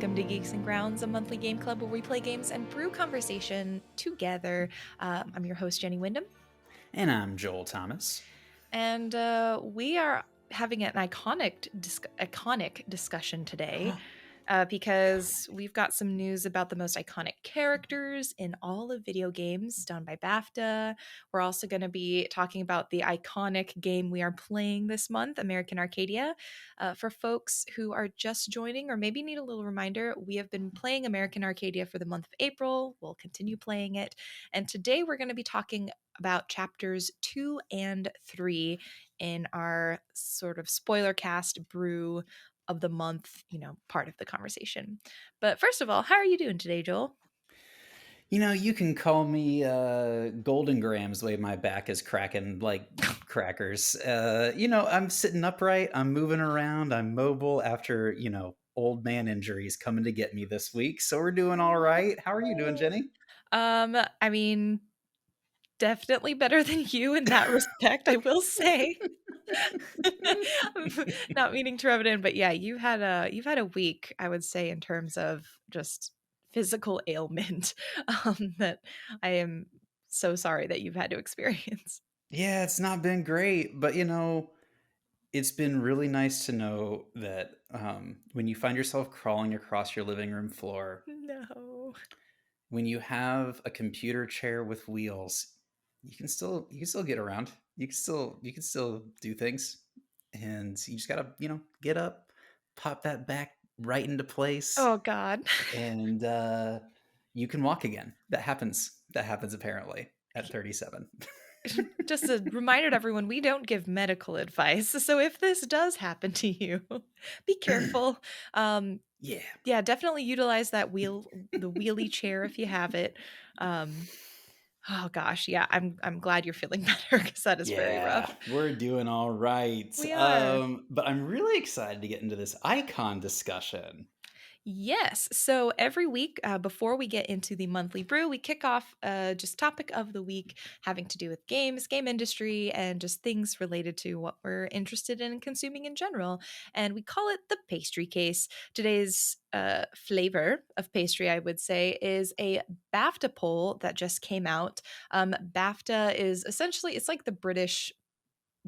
Welcome to Geeks and Grounds, a monthly game club where we play games and brew conversation together. I'm your host, Jenny Wyndham, And I'm Joel Thomas. and we are having an iconic discussion today because we've got some news about the most iconic characters in all of video games done by BAFTA. We're also going to be talking about the iconic game we are playing this month, American Arcadia. For folks who are just joining or maybe need a little reminder, we have been playing American Arcadia for the month of April. We'll continue playing it. And today we're going to be talking about chapters 2 and 3 in our sort of spoiler cast brew of the month, part of the conversation. But first of all, how are you doing today, Joel? You can call me Golden Grams the way my back is cracking like crackers. I'm sitting upright, I'm moving around, I'm mobile after, old man injuries coming to get me this week. So we're doing all right. How are you doing, Jenny? I mean, definitely better than you in that respect, I will say. Not meaning to rub it in, but yeah, you've had a week, I would say, in terms of just physical ailment that I am so sorry that you've had to experience. Yeah, it's not been great, but it's been really nice to know that when you find yourself crawling across your living room floor, No. when you have a computer chair with wheels, you can still get around. You can still do things, and you just gotta get up, pop that back right into place, Oh God. and you can walk again. That happens apparently at 37. Just a reminder to everyone, we don't give medical advice. So if this does happen to you, be careful. Um, Yeah. yeah, definitely utilize the wheelie chair if you have it. Um, oh gosh, yeah, I'm glad you're feeling better because that is very Yeah, rough. we're doing all right. We are. But I'm really excited to get into this icon discussion. Yes. So every week, before we get into the monthly brew, we kick off just topic of the week having to do with games, game industry, and just things related to what we're interested in consuming in general. And we call it the pastry case. Today's flavor of pastry, I would say, is a BAFTA poll that just came out. BAFTA is essentially it's like the British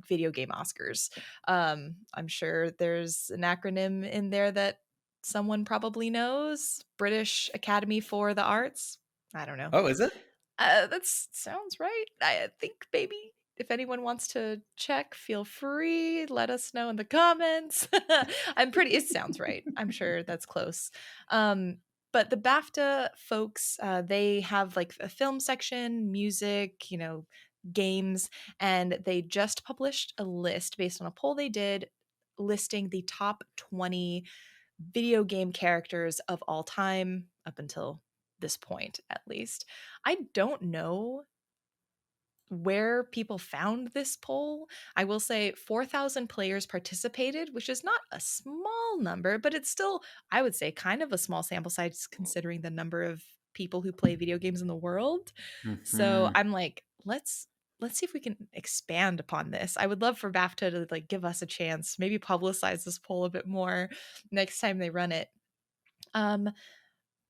video game Oscars. I'm sure there's an acronym in there that someone probably knows. British Academy for the Arts. I don't know. Oh, is it? That sounds right. I think maybe if anyone wants to check, feel free. Let us know in the comments. It sounds right. I'm sure that's close. But the BAFTA folks, they have like a film section, music, games, and they just published a list based on a poll they did listing the top 20 video game characters of all time up until this point, at least. I don't know where people found this poll. I will say 4,000 players participated, which is not a small number, but it's still, I would say, kind of a small sample size considering the number of people who play video games in the world. So Hmm. I'm like, let's see if we can expand upon this. I would love for BAFTA to like give us a chance, maybe publicize this poll a bit more next time they run it. Um,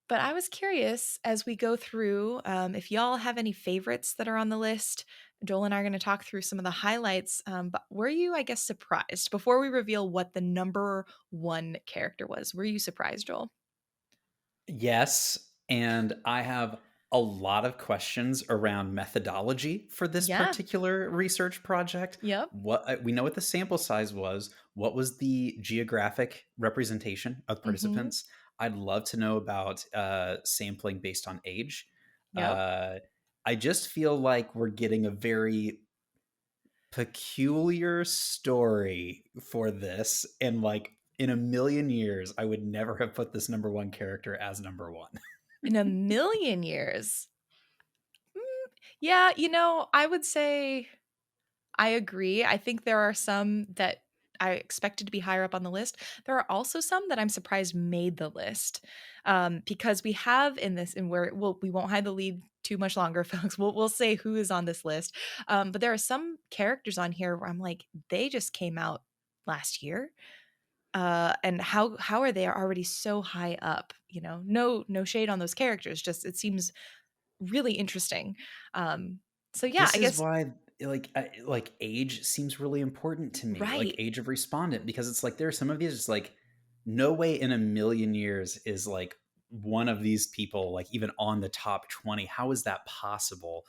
but I was curious as we go through if y'all have any favorites that are on the list. Joel and I are going to talk through some of the highlights. But were you, I guess, surprised before we reveal what the number one character was? Were you surprised, Joel? Yes, and I have a lot of questions around methodology for this Yeah. particular research project. Yep. We know what the sample size was. What was the geographic representation of Mm-hmm. participants? I'd love to know about sampling based on age. Yep. Uh, I just feel like we're getting a very peculiar story for this, and like in a million years, I would never have put this number one character as number one. In a million years. Yeah, I would say I agree. I think there are some that I expected to be higher up on the list. There are also some that I'm surprised made the list because we have in this, and we won't hide the lead too much longer, folks. We'll say who is on this list. But there are some characters on here where I'm like, they just came out last year. and how are they already so high up? No shade on those characters. Just it seems really interesting. Um, so yeah, This I is guess why like age seems really important to me, like right, age of respondent, because it's like there are some of these, it's like no way in a million years is like one of these people like even on the top 20. How is that possible?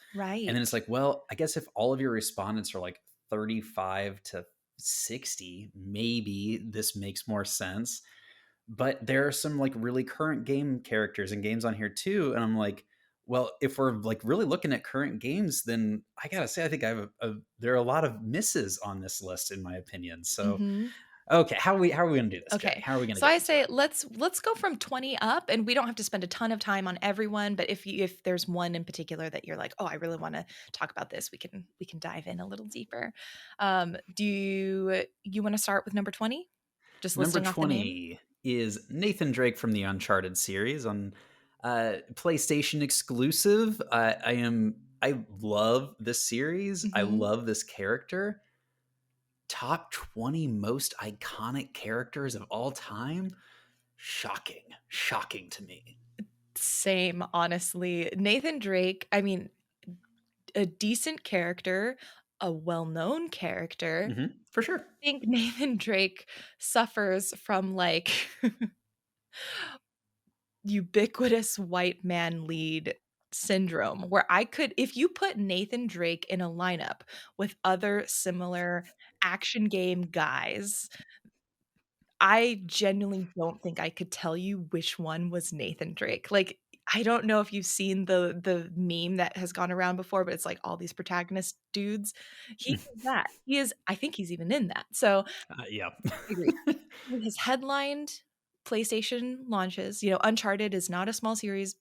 And then it's right, like, well, I guess if all of your respondents are like 35 to 60, maybe this makes more sense. But there are some like really current game characters and games on here too, and I'm like, well, if we're like really looking at current games, then I gotta say I think I have there are a lot of misses on this list in my opinion. So hmm okay, how are we gonna do this, Jenny? okay. How are we gonna So get I into say it? let's go from 20 up, and we don't have to spend a ton of time on everyone. But if there's one in particular that you're like, oh, I really want to talk about this, we can dive in a little deeper. Do you want to start with number 20? Just Number listing off the name. 20 is Nathan Drake from the Uncharted series on PlayStation exclusive. I love this series. I Hmm. love this character. Top 20 most iconic characters of all time? Shocking to me. Same, honestly. Nathan Drake, I mean, a decent character, a well-known character. For sure. I think Nathan Drake suffers from like ubiquitous white man lead syndrome where I could if you put Nathan Drake in a lineup with other similar action game guys, I genuinely don't think I could tell you which one was Nathan Drake. Like, I don't know if you've seen the meme that has gone around before, but it's like all these protagonist dudes. He is that. He is I think he's even in that. So, Yeah. I agree. He has headlined PlayStation launches. Uncharted is not a small series.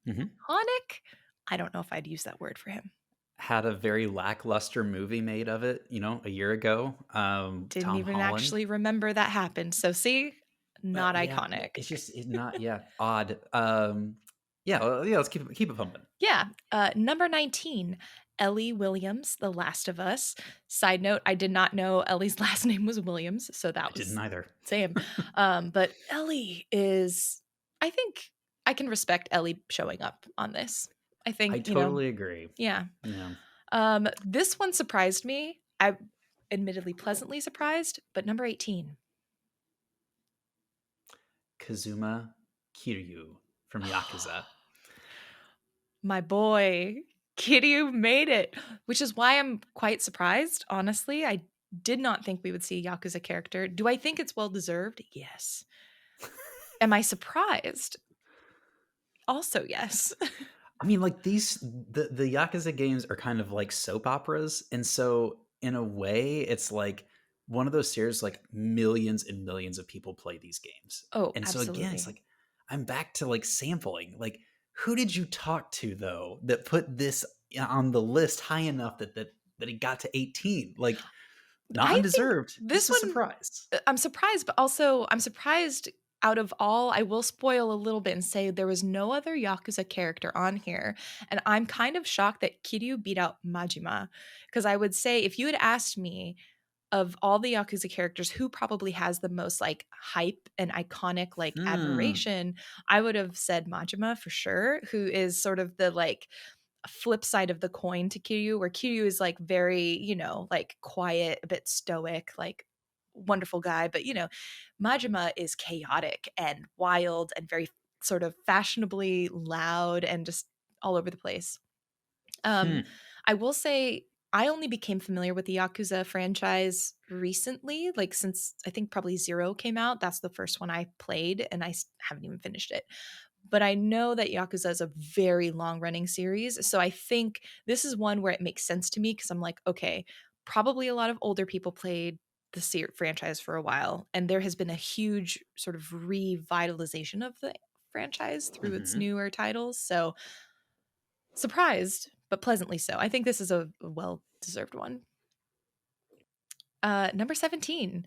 Mhm. Iconic? I don't know if I'd use that word for him. Had a very lackluster movie made of it, a year ago. Didn't Tom even Holland. actually remember that happened. So see, not Yeah, iconic. it's just not, yeah, odd. Yeah, yeah, let's keep it pumping. Yeah. Number 19, Ellie Williams, The Last of Us. Side note, I did not know Ellie's last name was Williams, so I that didn't was either. same. But Ellie is, I think I can respect Ellie showing up on this. I I think, totally agree. yeah. Yeah. This one surprised me. I admittedly pleasantly surprised, but number 18. Kazuma Kiryu from Yakuza. My boy, Kiryu made it, which is why I'm quite surprised, honestly. I did not think we would see a Yakuza character. Do I think it's well deserved? Yes. Am I surprised? Also, yes. I mean, like the Yakuza games are kind of like soap operas, and so in a way, it's like one of those series like millions and millions of people play these games, Oh, and so again, it's absolutely. like I'm back to like sampling. Like, who did you talk to though that put this on the list high enough that it got to 18? Like, not I think undeserved, this just a one surprise. I'm surprised, but also I'm surprised out of all, I will spoil a little bit and say there was no other Yakuza character on here. And I'm kind of shocked that Kiryu beat out Majima. Because I would say if you had asked me of all the Yakuza characters, who probably has the most like hype and iconic like Hmm. admiration, I would have said Majima for sure, who is sort of the like flip side of the coin to Kiryu, where Kiryu is like very, like quiet, a bit stoic, like wonderful guy. But Majima is chaotic and wild and very sort of fashionably loud and just all over the place. Um, Hmm. I will say I only became familiar with the Yakuza franchise recently, like since I think probably Zero came out. That's the first one I played, and haven't even finished it. But I know that Yakuza is a very long running series. So I think this is one where it makes sense to me because I'm like, okay, probably a lot of older people played the franchise for a while. And there has been a huge sort of revitalization of the franchise through its Hmm. newer titles. So surprised, but pleasantly so. I think this is a well deserved one. Number 17,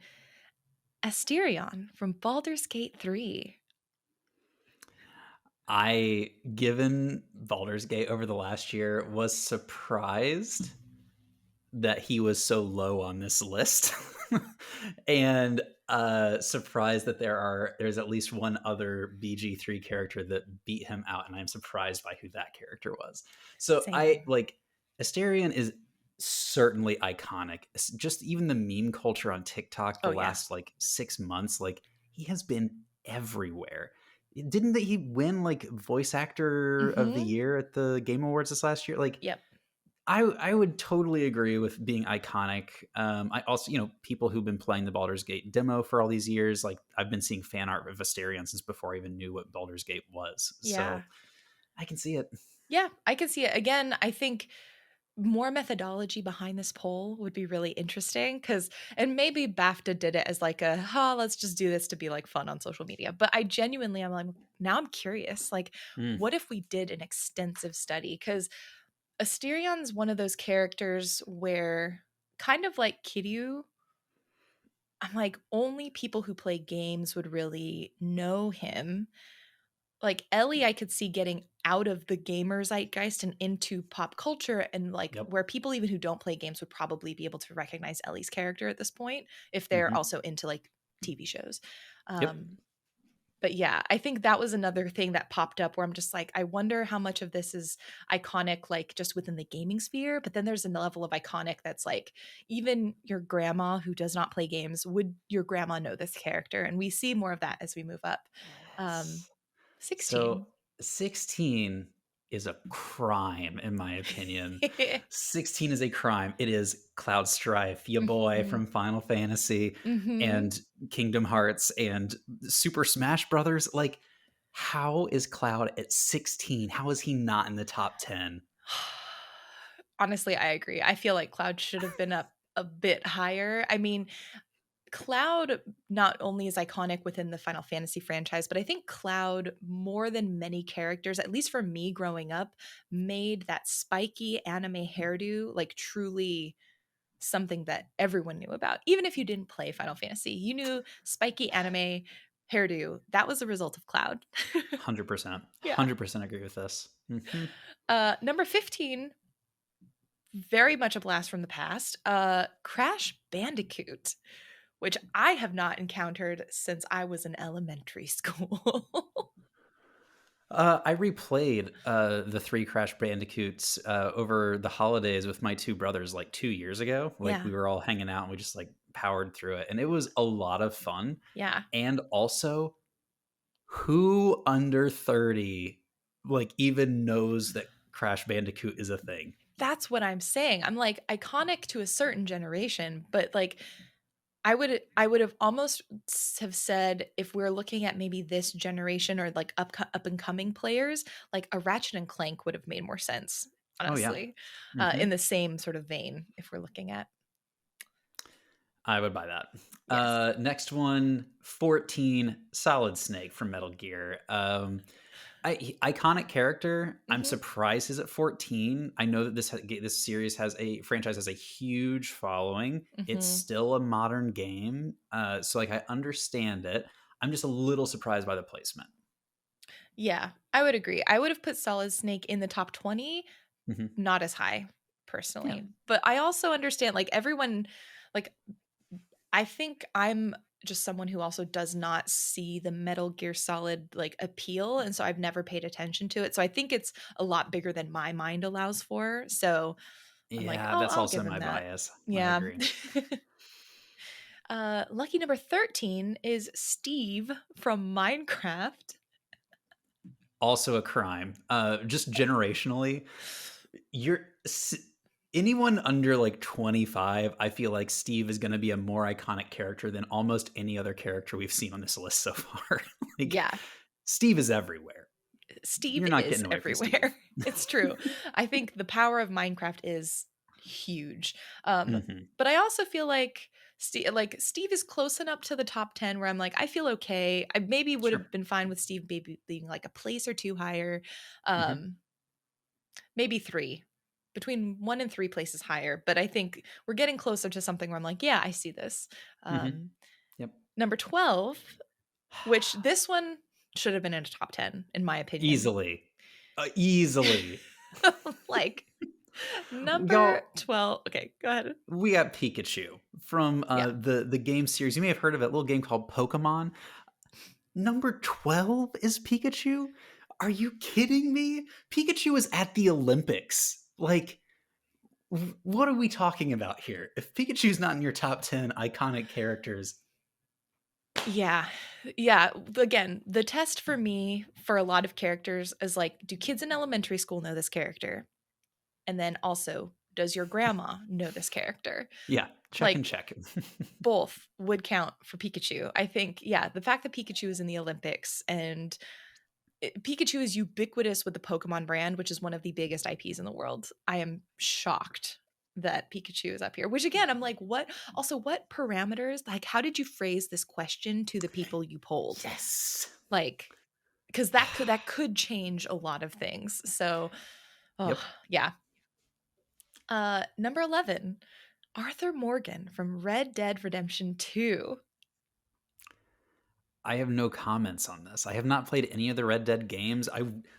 Asterion from Baldur's Gate 3. Given Baldur's Gate over the last year, was surprised that he was so low on this list. And surprised that there's at least one other BG3 character that beat him out, and I'm surprised by who that character was. So I Same. like Asterion is certainly iconic. Just even the meme culture on TikTok the Oh yeah. last like 6 months, like he has been everywhere. Didn't he win like voice actor of the Mm-hmm. year at the Game Awards this last year? Like Yep. I would totally agree with being iconic. I also, people who've been playing the Baldur's Gate demo for all these years, like I've been seeing fan art of Asterion since before I even knew what Baldur's Gate was. Yeah. So I can see it. Yeah, I can see it. Again, I think more methodology behind this poll would be really interesting because, and maybe BAFTA did it as like let's just do this to be like fun on social media. But I'm like, now I'm curious. Like, Mm, what if we did an extensive study? Because Asterion's one of those characters where, kind of like Kiryu, I'm like, only people who play games would really know him. Like Ellie, I could see getting out of the gamer zeitgeist and into pop culture, and like yep. where people even who don't play games would probably be able to recognize Ellie's character at this point if they're Hmm. also into like TV shows. Yep. But yeah, I think that was another thing that popped up where I'm just like, I wonder how much of this is iconic, like just within the gaming sphere. But then there's a level of iconic that's like, even your grandma who does not play games, would your grandma know this character? And we see more of that as we move up. Um, Yes. So 16. 16 is a crime, in my opinion. 16 is a crime. It is Cloud Strife, ya boy Mhm. from Final Fantasy Mhm. and Kingdom Hearts and Super Smash Brothers. Like, how is Cloud at 16? How is he not in the top 10? Honestly, I agree. I feel like Cloud should have been up a bit higher. I mean, Cloud not only is iconic within the Final Fantasy franchise, but I think Cloud, more than many characters, at least for me growing up, made that spiky anime hairdo like truly something that everyone knew about. Even if you didn't play Final Fantasy, you knew spiky anime hairdo. That was a result of Cloud. 100%. Yeah. 100% agree with this. Hmm. Number 15, very much a blast from the past. Crash Bandicoot, which I have not encountered since I was in elementary school. I replayed the three Crash Bandicoots over the holidays with my two brothers like 2 years ago. Like Yeah. we were all hanging out and we just like powered through it, and it was a lot of fun. Yeah. And also, who under 30 like even knows that Crash Bandicoot is a thing? That's what I'm saying. I'm like iconic to a certain generation, but like I would have almost have said if we're looking at maybe this generation or like up and coming players, like a Ratchet and Clank would have made more sense, Oh yeah. honestly, Hmm. in the same sort of vein. If we're looking at I would buy that. yes, Next one, 14, Solid Snake from Metal Gear. Iconic character. I'm hmm surprised he's at 14. I know that this series has a franchise has a huge following. It's hmm still a modern game, so like I understand it. I'm just a little surprised by the placement. yeah, I would agree. I would have put Solid Snake in the top 20, Hmm. not as high Yeah, personally, but I also understand like everyone, like I think I'm just someone who also does not see the Metal Gear Solid like appeal, and so I've never paid attention to it. So I think it's a lot bigger than my mind allows for. So I'm like, yeah, oh, that's I'll also give him my that. bias. I Yeah. agree. Lucky number 13 is Steve from Minecraft. Also a crime. Just generationally, you're anyone under like 25. I feel like Steve is going to be a more iconic character than almost any other character we've seen on this list so far. Like Yeah, Steve is everywhere. Steve You're not is getting away from Steve. everywhere. It's true. I think the power of Minecraft is huge. Hmm. But I also feel like Steve is close enough to the top 10 where I'm like, I feel okay. I maybe would Sure. have been fine with Steve maybe being like a place or two higher. Hmm. Um, maybe three. Between 1 and 3 places higher, but I think we're getting closer to something where I'm like, yeah, I see this. Hmm. Um, Yep. Number 12, which this one should have been in a top 10, in my opinion. Easily. Easily. Like, Number Y'all, 12. Okay, go ahead. we got Pikachu from Yeah. the game series. You may have heard of it, little game called Pokemon. Number 12 is Pikachu? Are you kidding me? Pikachu is at the Olympics. Like, what are we talking about here? If Pikachu's not in your top 10 iconic characters, Yeah. Yeah. Again, the test for me for a lot of characters is like, do kids in elementary school know this character? And then also, does your grandma know this character? yeah, check and Like, check. both would count for Pikachu. I think, yeah, the fact that Pikachu is in the Olympics and Pikachu is ubiquitous with the Pokemon brand, which is one of the biggest IPs in the world. I am shocked that Pikachu is up here. Which again, I'm like, what? Also, what parameters? Like, how did you phrase this question to the people you polled? Yes. Like, because that could change a lot of things. So, oh Yep. yeah. Number 11, Arthur Morgan from Red Dead Redemption 2. I have no comments on this. I have not played any of the Red Dead games.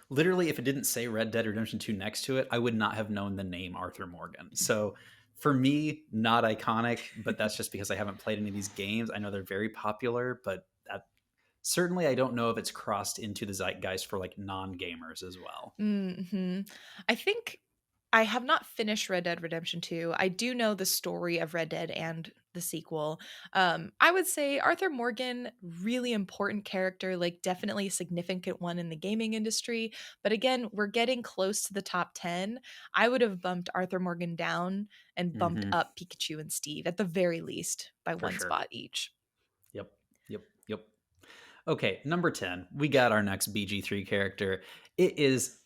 Literally, if it didn't say Red Dead Redemption 2 next to it, I would not have known the name Arthur Morgan. So for me, not iconic, but that's just because I haven't played any of these games. I know they're very popular, but that certainly I don't know if it's crossed into the zeitgeist for like non-gamers as well. Hmm. I think I have not finished Red Dead Redemption 2. I do know the story of Red Dead and the sequel. I would say Arthur Morgan, really important character, like definitely a significant one in the gaming industry. But again, we're getting close to the top 10. I would have bumped Arthur Morgan down and bumped Hmm. up Pikachu and Steve at the very least by For one sure. spot each. Yep. Yep. Yep. Okay, number 10. We got our next BG3 character. It is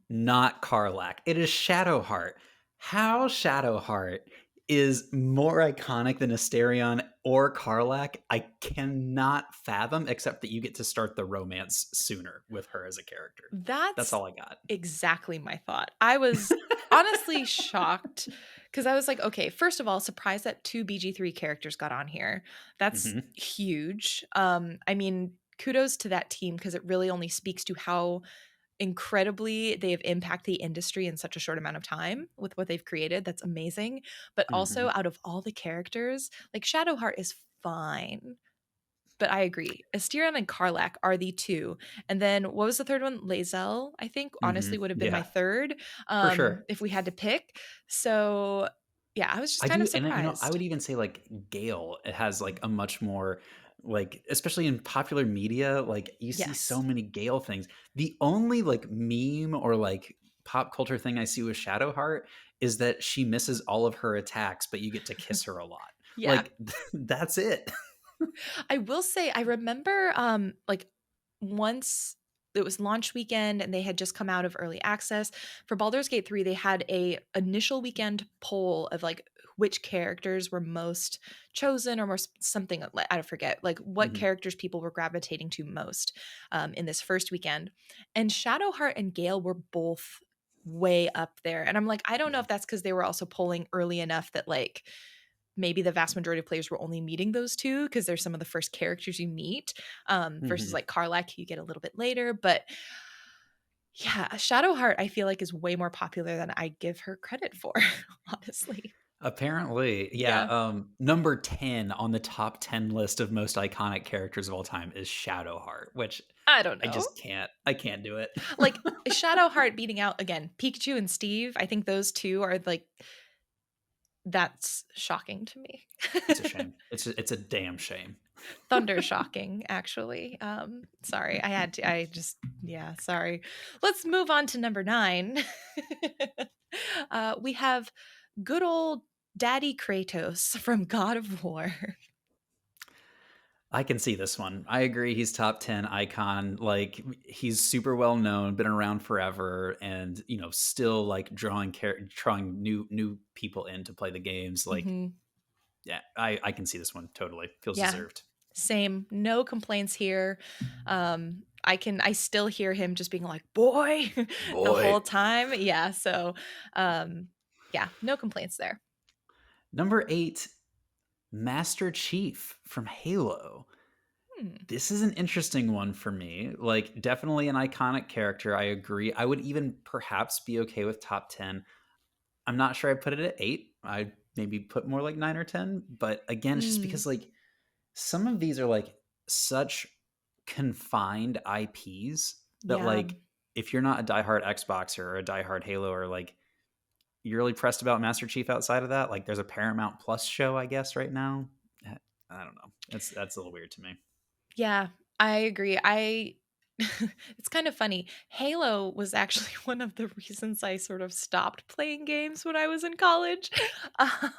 not Karlach. It is Shadowheart. How Shadowheart is more iconic than Asterion or Karlach, I cannot fathom, except that you get to start the romance sooner with her as a character. That's That's all I got. exactly my thought. I was honestly shocked because I was like, okay, first of all, surprised that two BG3 characters got on here. That's Hmm. huge. I mean, kudos to that team because it really only speaks to how incredibly they have impacted the industry in such a short amount of time with what they've created. That's amazing. But also, Hmm. out of all the characters, like Shadowheart is fine. But I agree. Asterion and Karlach are the two. And then what was the third one? Lae'zel, I think, Hmm. honestly would have been my Yeah, third, for sure. if we had to pick. So yeah, I was just I kind of do, and I surprised. would even say like Gale. It has like a much more like, especially in popular media, like you see so Yes. many Gale things. The only like meme or like pop culture thing I see with Shadowheart is that she misses all of her attacks, but you get to kiss her a lot. Yeah. Like that's it. I will say I remember like once it was launch weekend and they had just come out of early access for Baldur's Gate 3, they had a initial weekend poll of like which characters were most chosen or more something, I don't forget, like what Mhm. characters people were gravitating to most in this first weekend. And Shadowheart and Gale were both way up there. And I'm like, I don't know Yeah. if that's because they were also polling early enough that like maybe the vast majority of players were only meeting those two because they're some of the first characters you meet, versus Mhm. like Karlach, you get a little bit later. But yeah, Shadowheart, I feel like is way more popular than I give her credit for, honestly. Apparently, yeah. Yeah, Number 10 on the top 10 list of most iconic characters of all time is Shadowheart, which I don't I know. just can't. I can't do it. Like Shadowheart beating out again Pikachu and Steve. I think those two are like that's shocking to me. It's a shame. It's a damn shame. Thunder shocking, actually. Sorry, I had to. I just, yeah, sorry. Let's move on to number 9. We have good old Daddy Kratos from God of War. I can see this one. I agree. He's top 10 icon. Like he's super well known, been around forever, and still like drawing new people in to play the games. Like, Hmm. yeah, I can see this one totally. Feels Yeah, deserved. same. No complaints here. I still hear him just being like, boy, the whole Boy. time. Yeah, so yeah, no complaints there. Number 8, Master Chief from Halo. Hmm. This is an interesting one for me. Like, definitely an iconic character. I agree. I would even perhaps be okay with top 10. I'm not sure I put it at 8. I maybe put more like 9 or 10. But again, it's just Mm, because like some of these are like such confined IPs that yeah. like if you're not a diehard Xboxer or a diehard Halo or like you're really pressed about Master Chief outside of that, like there's a Paramount Plus show, I guess, right now. I don't know. That's a little weird to me. Yeah, I agree. I it's kind of funny. Halo was actually one of the reasons I sort of stopped playing games when I was in college.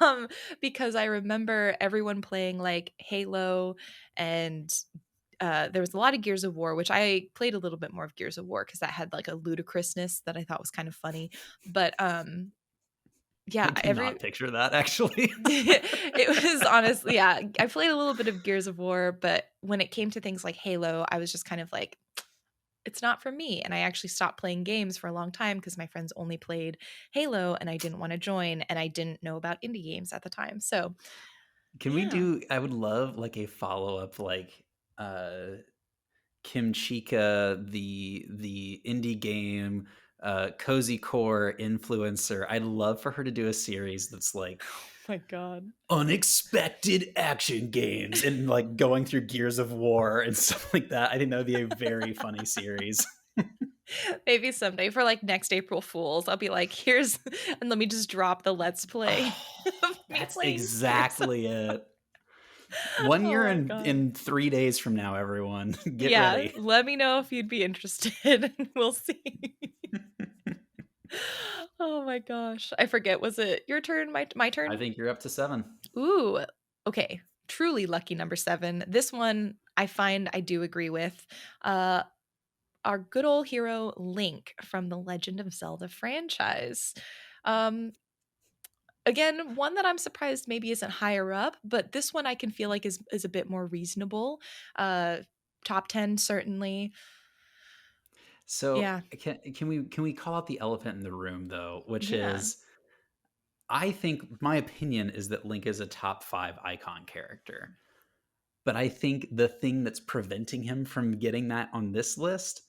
Um, because I remember everyone playing like Halo and there was a lot of Gears of War, which I played a little bit more of Gears of War because that had like a ludicrousness that I thought was kind of funny. But yeah, I cannot every picture that actually. it was honestly, yeah, I played a little bit of Gears of War, but when it came to things like Halo, I was just kind of like, it's not for me. And I actually stopped playing games for a long time because my friends only played Halo and I didn't want to join and I didn't know about indie games at the time. So, Can we yeah. do I would love like a follow-up like uh Kimchica, the indie game cozy core influencer. I'd love for her to do a series that's like Oh my god. unexpected action games and like going through Gears of War and stuff like that. I think that would be a very funny series. Maybe someday for like next April Fools, I'll be like, here's and let me just drop the let's play Oh, of me that's playing Gears. exactly it. 1 year Oh my and god. in 3 days from now, everyone, get Yeah, ready. let me know if you'd be interested and we'll see. Oh my gosh. I forget, was it your turn? My I turn? think you're up to 7. Ooh, okay. Truly lucky number 7. This one I find I do agree with. Uh our good old hero Link from the Legend of Zelda franchise. Um again, one that I'm surprised maybe isn't higher up, but this one I can feel like is a bit more reasonable. Uh top 10 certainly. So Yeah. can we call out the elephant in the room though, which Yeah. is I think my opinion is that Link is a top 5 icon character. But I think the thing that's preventing him from getting that on this list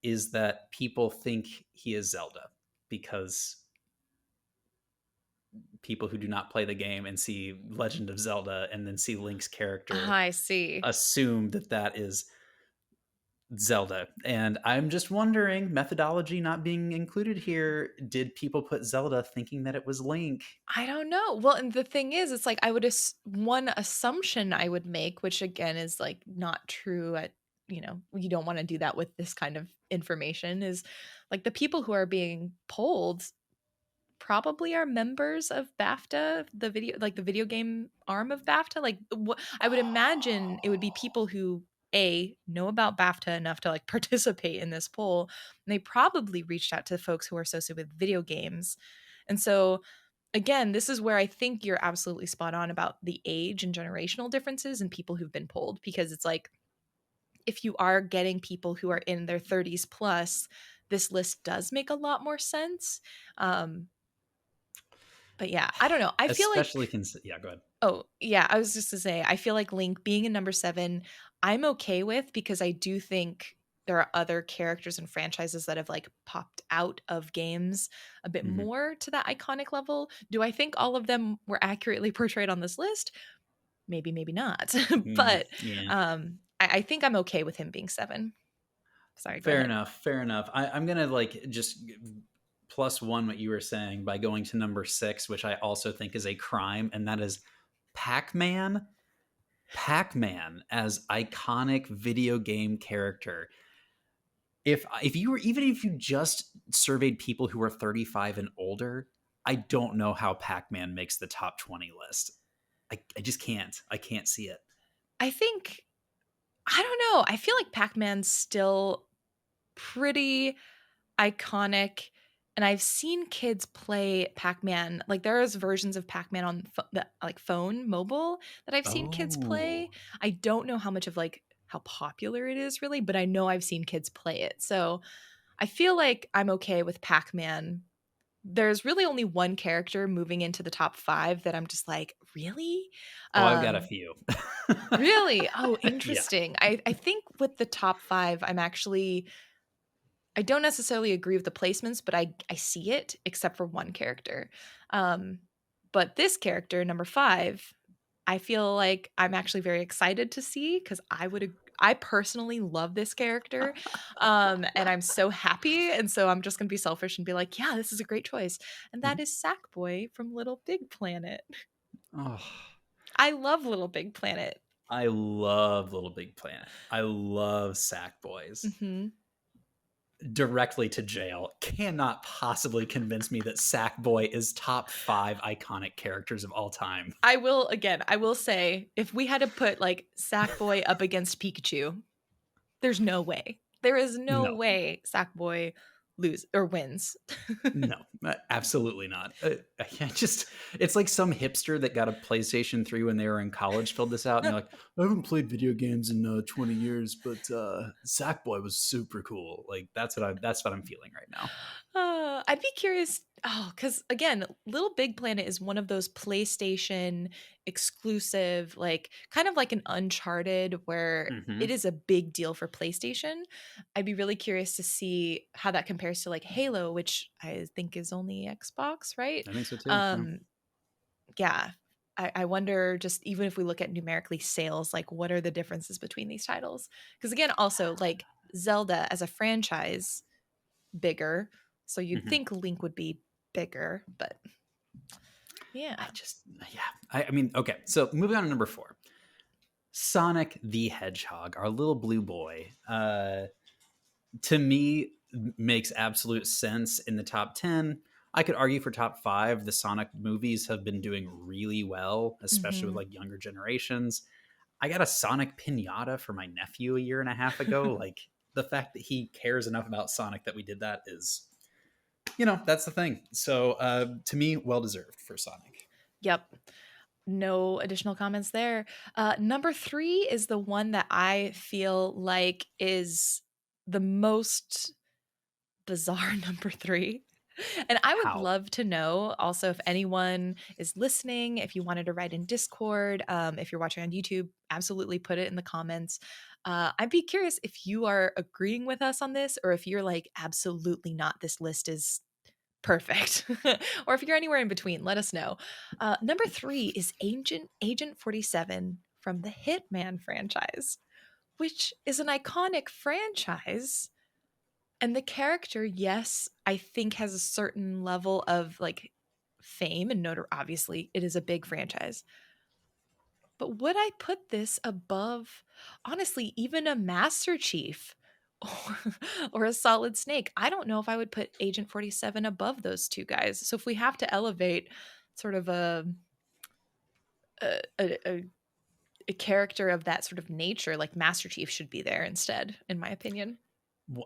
is that people think he is Zelda because people who do not play the game and see Legend of Zelda and then see Link's character I see. assume that that is Zelda. And I'm just wondering, methodology not being included here, did people put Zelda thinking that it was Link? I don't know. Well, and the thing is, it's like I would one assumption I would make, which again is like not true at, you don't want to do that with this kind of information, is like the people who are being polled probably are members of BAFTA, the video game arm of BAFTA. Like what I would imagine it would be people who know about BAFTA enough to like participate in this poll. And they probably reached out to folks who are associated with video games. And so again, this is where I think you're absolutely spot on about the age and generational differences in people who've been polled because it's like if you are getting people who are in their 30s plus, this list does make a lot more sense. Um, but yeah, I don't know. I feel Especially like yeah, go ahead. oh, yeah, I was just to say, I feel like Link being in number 7, I'm okay with because I do think there are other characters and franchises that have like popped out of games a bit Mhm. more to that iconic level. Do I think all of them were accurately portrayed on this list? Maybe, maybe not. But Yeah. I think I'm okay with him being 7. Sorry, go Fair ahead. enough. Fair enough. I'm gonna like just plus one what you were saying by going to number 6, which I also think is a crime, and that is Pac-Man. Pac-Man as iconic video game character. If you were even if you just surveyed people who are 35 and older, I don't know how Pac-Man makes the top 20 list. I just can't. I can't see it. I think I don't know. I feel like Pac-Man's still pretty iconic, and I've seen kids play Pac-Man. Like there's versions of Pac-Man on the like phone, mobile that I've seen kids play. Oh, I don't know how much of like how popular it is really, but I know I've seen kids play it. So I feel like I'm okay with Pac-Man. There's really only one character moving into the top 5 that I'm just like, really? oh, I've got a Um few. really? Oh, Yeah. interesting. I think with the top 5, I'm actually I don't necessarily agree with the placements, but I see it except for one character. Um, but this character, number 5, I feel like I'm actually very excited to see because I personally love this character, and I'm so happy, and so I'm just gonna be selfish and be like, yeah, this is a great choice, and that Mhm. is Sackboy from Little Big Planet. Oh, I love Little Big Planet. I love Little Big Planet. I love Sack Boys. Hmm. Directly to jail. Cannot possibly convince me that Sackboy is top 5 iconic characters of all time. I will say, if we had to put like Sackboy up against Pikachu, there's no way. There is no No, way Sackboy lose or wins. no, absolutely not. I can't just, it's like some hipster that got a PlayStation 3 when they were in college filled this out and they're like, I haven't played video games in 20 years, but Sackboy was super cool. Like that's what I'm feeling right now. I'd be curious. Oh, because again, Little Big Planet is one of those PlayStation exclusive, like kind of like an Uncharted, where it Hmm. is a big deal for PlayStation. I'd be really curious to see how that compares to like Halo, which I think is only Xbox, right? I think so too. Yeah. Um, yeah. I wonder, just even if we look at numerically sales, like what are the differences between these titles? Because again, also like Zelda as a franchise, bigger. So you'd Hmm. think Link would be bigger, but I yeah. just, yeah. I mean, okay. So moving on to number 4, Sonic the Hedgehog, our little blue boy. To me, makes absolute sense in the top 10. I could argue for top 5. The Sonic movies have been doing really well, especially with Mhm. like younger generations. I got a Sonic pinata for my nephew a year and a half ago. Like the fact that he cares enough about Sonic that we did that is, that's the thing. So to me, well deserved for Sonic. Yep. No additional comments there. Number 3 is the one that I feel like is the most bizarre number 3. And I would How? love to know also if anyone is listening, if you wanted to write in Discord, if you're watching on YouTube, absolutely put it in the comments. I'd be curious if you are agreeing with us on this or if you're like, absolutely not. This list is perfect. Or if you're anywhere in between, let us know. Number 3 is Agent 47 from the Hitman franchise, which is an iconic franchise, and the character, yes, I think has a certain level of like fame and notoriety. Obviously, it is a big franchise. But would I put this above, honestly, even a Master Chief or, or a Solid Snake? I don't know if I would put Agent 47 above those two guys. So if we have to elevate sort of a, a, a, a character of that sort of nature, like Master Chief should be there instead, in my opinion.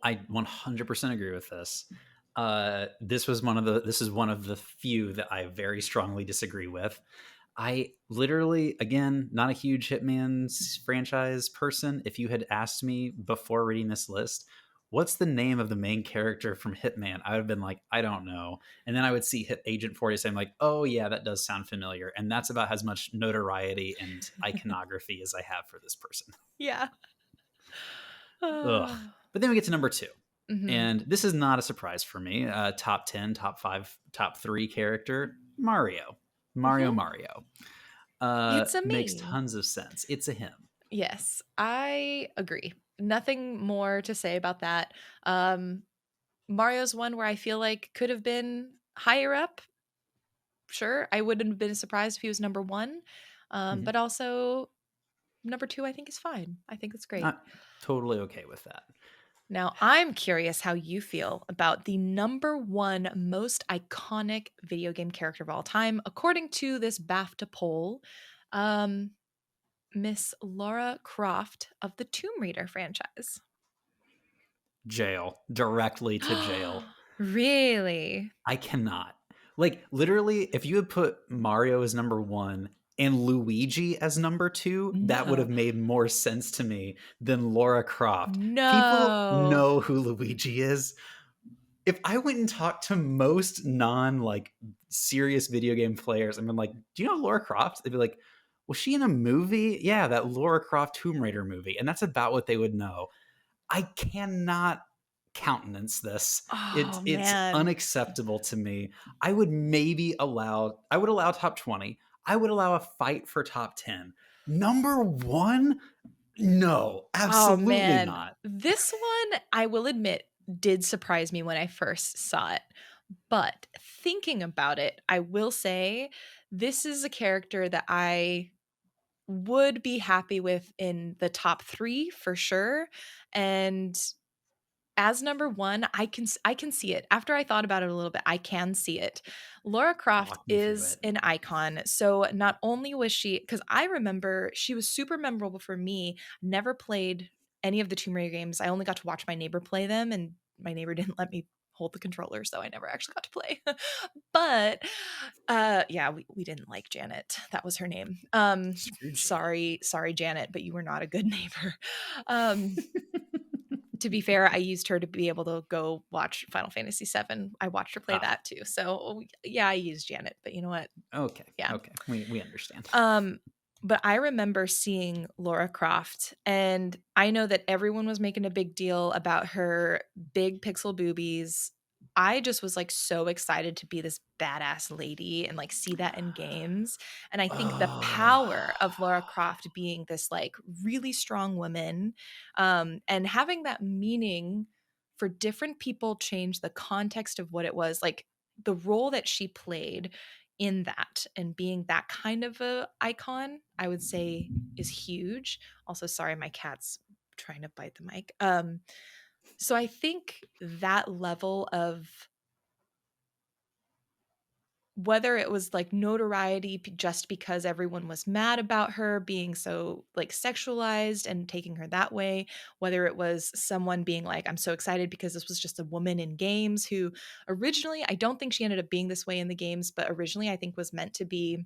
I 100% agree with this. This is one of the few that I very strongly disagree with. I literally, again, not a huge Hitman franchise person. If you had asked me before reading this list, what's the name of the main character from Hitman? I would have been like, I don't know. And then I would see Hit Agent 47, like, oh yeah, that does sound familiar. And that's about as much notoriety and iconography as I have for this person. Yeah. Ugh. But then we get to number 2. Mhm. And this is not a surprise for me. Top 10, top 5, top 3 character, Mario. Mhm. Mario. It's a Makes me. tons of sense. It's a him. Yes, I agree. Nothing more to say about that. Um, Mario's one where I feel like could have been higher up. Sure, I wouldn't have been surprised if he was number 1. Mhm. But also number 2 I think is fine. I think it's great. Not totally okay with that. Now, I'm curious how you feel about the number 1 most iconic video game character of all time, according to this BAFTA poll. Um, Miss Lara Croft of the Tomb Raider franchise. Jail. Directly to jail. Really? I cannot. Like, literally, if you had put Mario as number 1 and Luigi as number 2, that would No. have made more sense to me than Laura Croft. People No. know who Luigi is. If I went and talked to most non like serious video game players, I'm like, do you know Laura Croft? They'd be like, was she in a movie? Yeah, that Laura Croft Tomb Raider movie. And that's about what they would know. I cannot countenance this. Oh It's man. unacceptable to me. I would allow top 20. I would allow a fight for top 10. Number 1? No, Oh absolutely man. not. This one, I will admit, did surprise me when I first saw it. But thinking about it, I will say this is a character that I would be happy with in the top 3 for sure. And as number 1, I can see it. After I thought about it a little bit, I can see it. Laura Croft Walk me through is it. an icon. So not only was she, because I remember she was super memorable for me, never played any of the Tomb Raider games. I only got to watch my neighbor play them, and my neighbor didn't let me hold the controller, so I never actually got to play. But yeah, we didn't like Janet. That was her name. Screw Janet. Sorry Janet, but you were not a good neighbor. Um to be fair, I used her to be able to go watch Final Fantasy VII. I watched her play Ah, that too. So yeah, I used Janet, but you know what? okay, Yeah. okay. We understand. Um, but I remember seeing Laura Croft, and I know that everyone was making a big deal about her big pixel boobies. I just was like so excited to be this badass lady and like see that in games. And I think the Oh. power of Laura Croft being this like really strong woman, and having that meaning for different people change the context of what it was. Like the role that she played in that and being that kind of a icon, I would say is huge. Also, sorry, my cat's trying to bite the mic. So I think that level of whether it was like notoriety just because everyone was mad about her being so like sexualized and taking her that way, whether it was someone being like, I'm so excited because this was just a woman in games who originally, I don't think she ended up being this way in the games, but originally I think was meant to be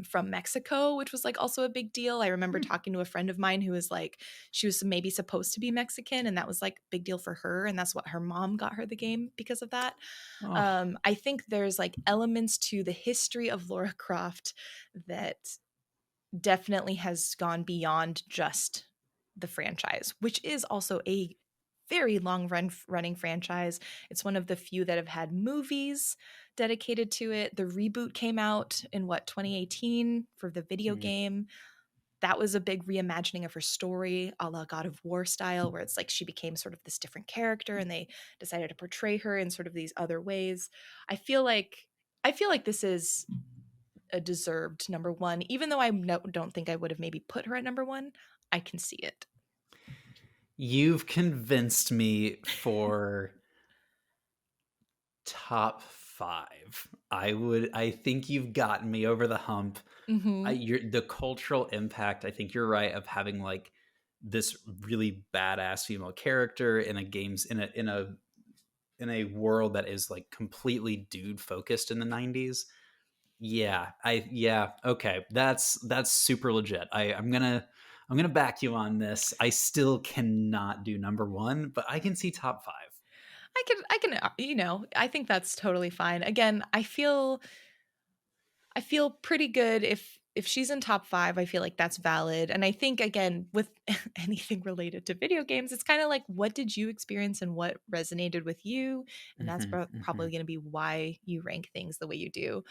from Mexico, which was like also a big deal. I remember Hmm. talking to a friend of mine who was like, she was maybe supposed to be Mexican, and that was like a big deal for her. And that's what her mom got her the game because of that. Oh. I think there's like elements to the history of Laura Croft that definitely has gone beyond just the franchise, which is also a very running franchise. It's one of the few that have had movies dedicated to it. The reboot came out in what 2018 for the video Hmm. game. That was a big reimagining of her story, a la God of War style, where it's like she became sort of this different character and they decided to portray her in sort of these other ways. I feel like I feel like this is a deserved number 1, even though don't think I would have maybe put her at number 1. I can see it. You've convinced me for top 5. I think you've gotten me over the hump. Mhm. The cultural impact, I think you're right, of having like this really badass female character in a games in a world that is like completely dude focused in the 90s. Yeah, okay. That's super legit. I'm gonna back you on this. I still cannot do number 1, but I can see top 5. I think that's totally fine. Again, I feel pretty good if she's in top 5, I feel like that's valid. And I think again with anything related to video games, it's kind of like what did you experience and what resonated with you, and that's Hmm. probably Hmm. going to be why you rank things the way you do.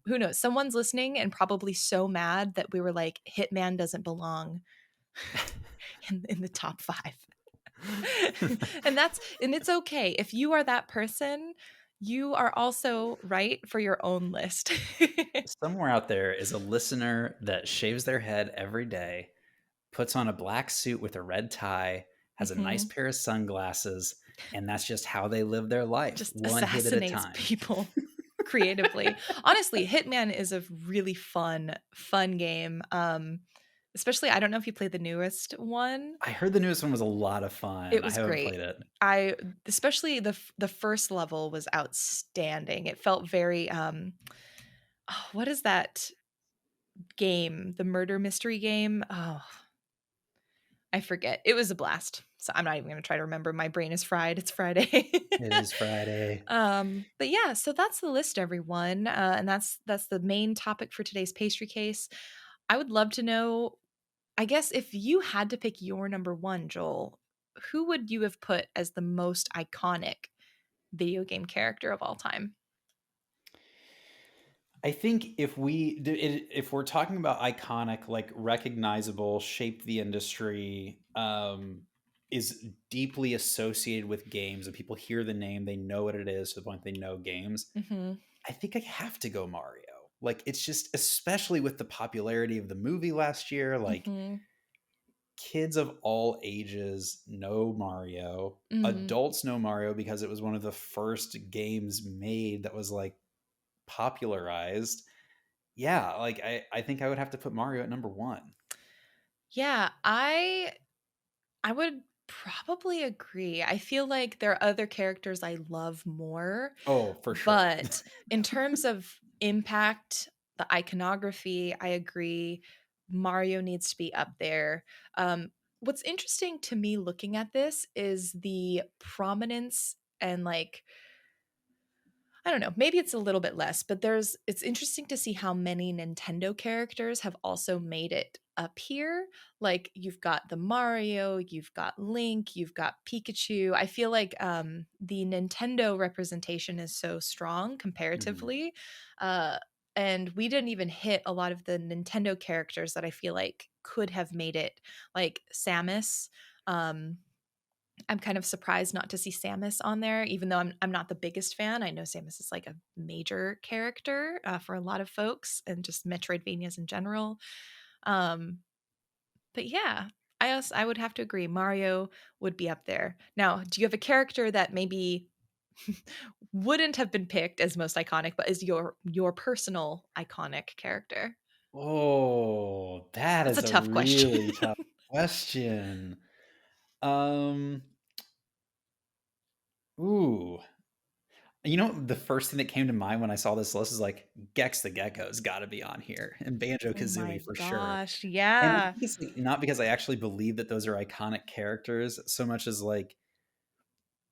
Who knows? Someone's listening and probably so mad that we were like Hitman doesn't belong in the top 5. And it's okay. If you are that person, you are also right for your own list. Somewhere out there is a listener that shaves their head every day, puts on a black suit with a red tie, has a nice Mhm. pair of sunglasses, and that's just how they live their life, Just one hit at a assassinates time. people creatively. Honestly, Hitman is a really fun game. Especially I don't know if you played the newest one. I heard the newest one was a lot of It fun. I was haven't great. played it. I especially the first level was outstanding. It felt very oh, what is that game? The murder mystery game? Oh, I forget. It was a blast. So I'm not even going to try to remember. My brain is fried. It's Friday. It is Friday. But yeah, so that's the list, everyone, and that's the main topic for today's pastry case. I would love to know. I guess if you had to pick your number 1, Joel, who would you have put as the most iconic video game character of all time? I think if we're talking about iconic, like recognizable, shaped the industry, is deeply associated with games, and people hear the name, they know what it is to the point they know games. Mhm. I think I have to go Mario. Like it's just, especially with the popularity of the movie last year, like Mhm. kids of all ages know Mario. Mhm. Adults know Mario because it was one of the first games made that was like popularized. Yeah, like I think I would have to put Mario at number 1. Yeah, I would probably agree. I feel like there are other characters I love more, Oh, for sure. but in terms of impact, the iconography, I agree. Mario needs to be up there. What's interesting to me looking at this is the prominence and like I don't know, maybe it's a little bit less, but it's interesting to see how many Nintendo characters have also made it up here. Like you've got the Mario, you've got Link, you've got Pikachu. I feel like the Nintendo representation is so strong Mhm. comparatively. Uh, and we didn't even hit a lot of the Nintendo characters that I feel like could have made it, like Samus. I'm kind of surprised not to see Samus on there, even though I'm not the biggest fan. I know Samus is like a major character for a lot of folks and just Metroidvanias in general. Um, but yeah, I would have to agree. Mario would be up there. Now, do you have a character that maybe wouldn't have been picked as most iconic, but is your personal iconic character? Oh, that That's a is a tough question. really tough question. Um, ooh. You know, the first thing that came to mind when I saw this list is like Gex the Gecko's got to be on here, and Banjo Oh Kazooie my for sure. gosh, And I yeah. think it's like, not because I actually believe that those are iconic characters, so much as like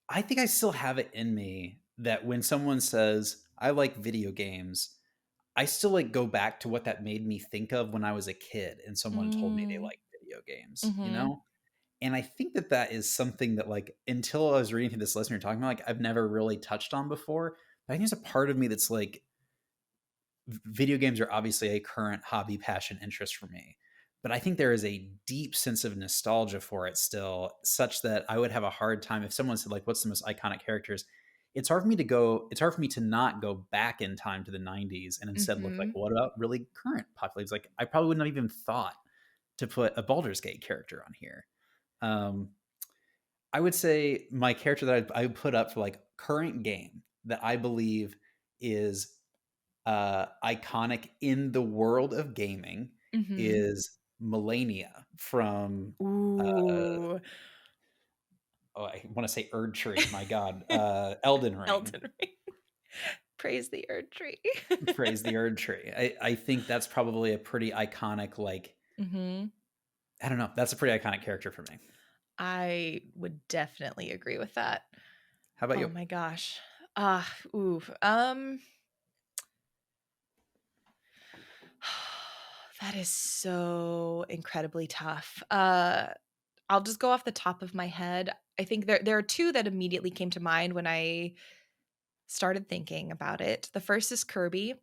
I think I still have it in me that when someone says I like video games, I still like go back to what that made me think of when I was a kid and someone told me they Mm, like video games, you mhm. know? And I think that that is something that, like, until I was reading through this list and you're talking about, like, I've never really touched on before. But I think there's a part of me that's like, video games are obviously a current hobby, passion, interest for me. But I think there is a deep sense of nostalgia for it still, such that I would have a hard time if someone said, like, what's the most iconic characters? It's hard for me to not go back in time to the 90s and instead look like, Mhm. well, what about really current popular? Like, I probably wouldn't have even thought to put a Baldur's Gate character on here. Um, I would say my character that I would put up for like current game that I believe is iconic in the world of gaming Mhm. is Melania from Ooh. oh, I want to say Erd Tree, my God, Elden Ring. Elden Ring. Praise the Erd Tree. Praise the Erd Tree. I think that's probably a pretty iconic, like, Mhm. I don't know, that's a pretty iconic character for me. I would definitely agree with that. How about Oh you? my gosh. Ooh. That is so incredibly tough. I'll just go off the top of my head. I think there are two that immediately came to mind when I started thinking about it. The first is Kirby.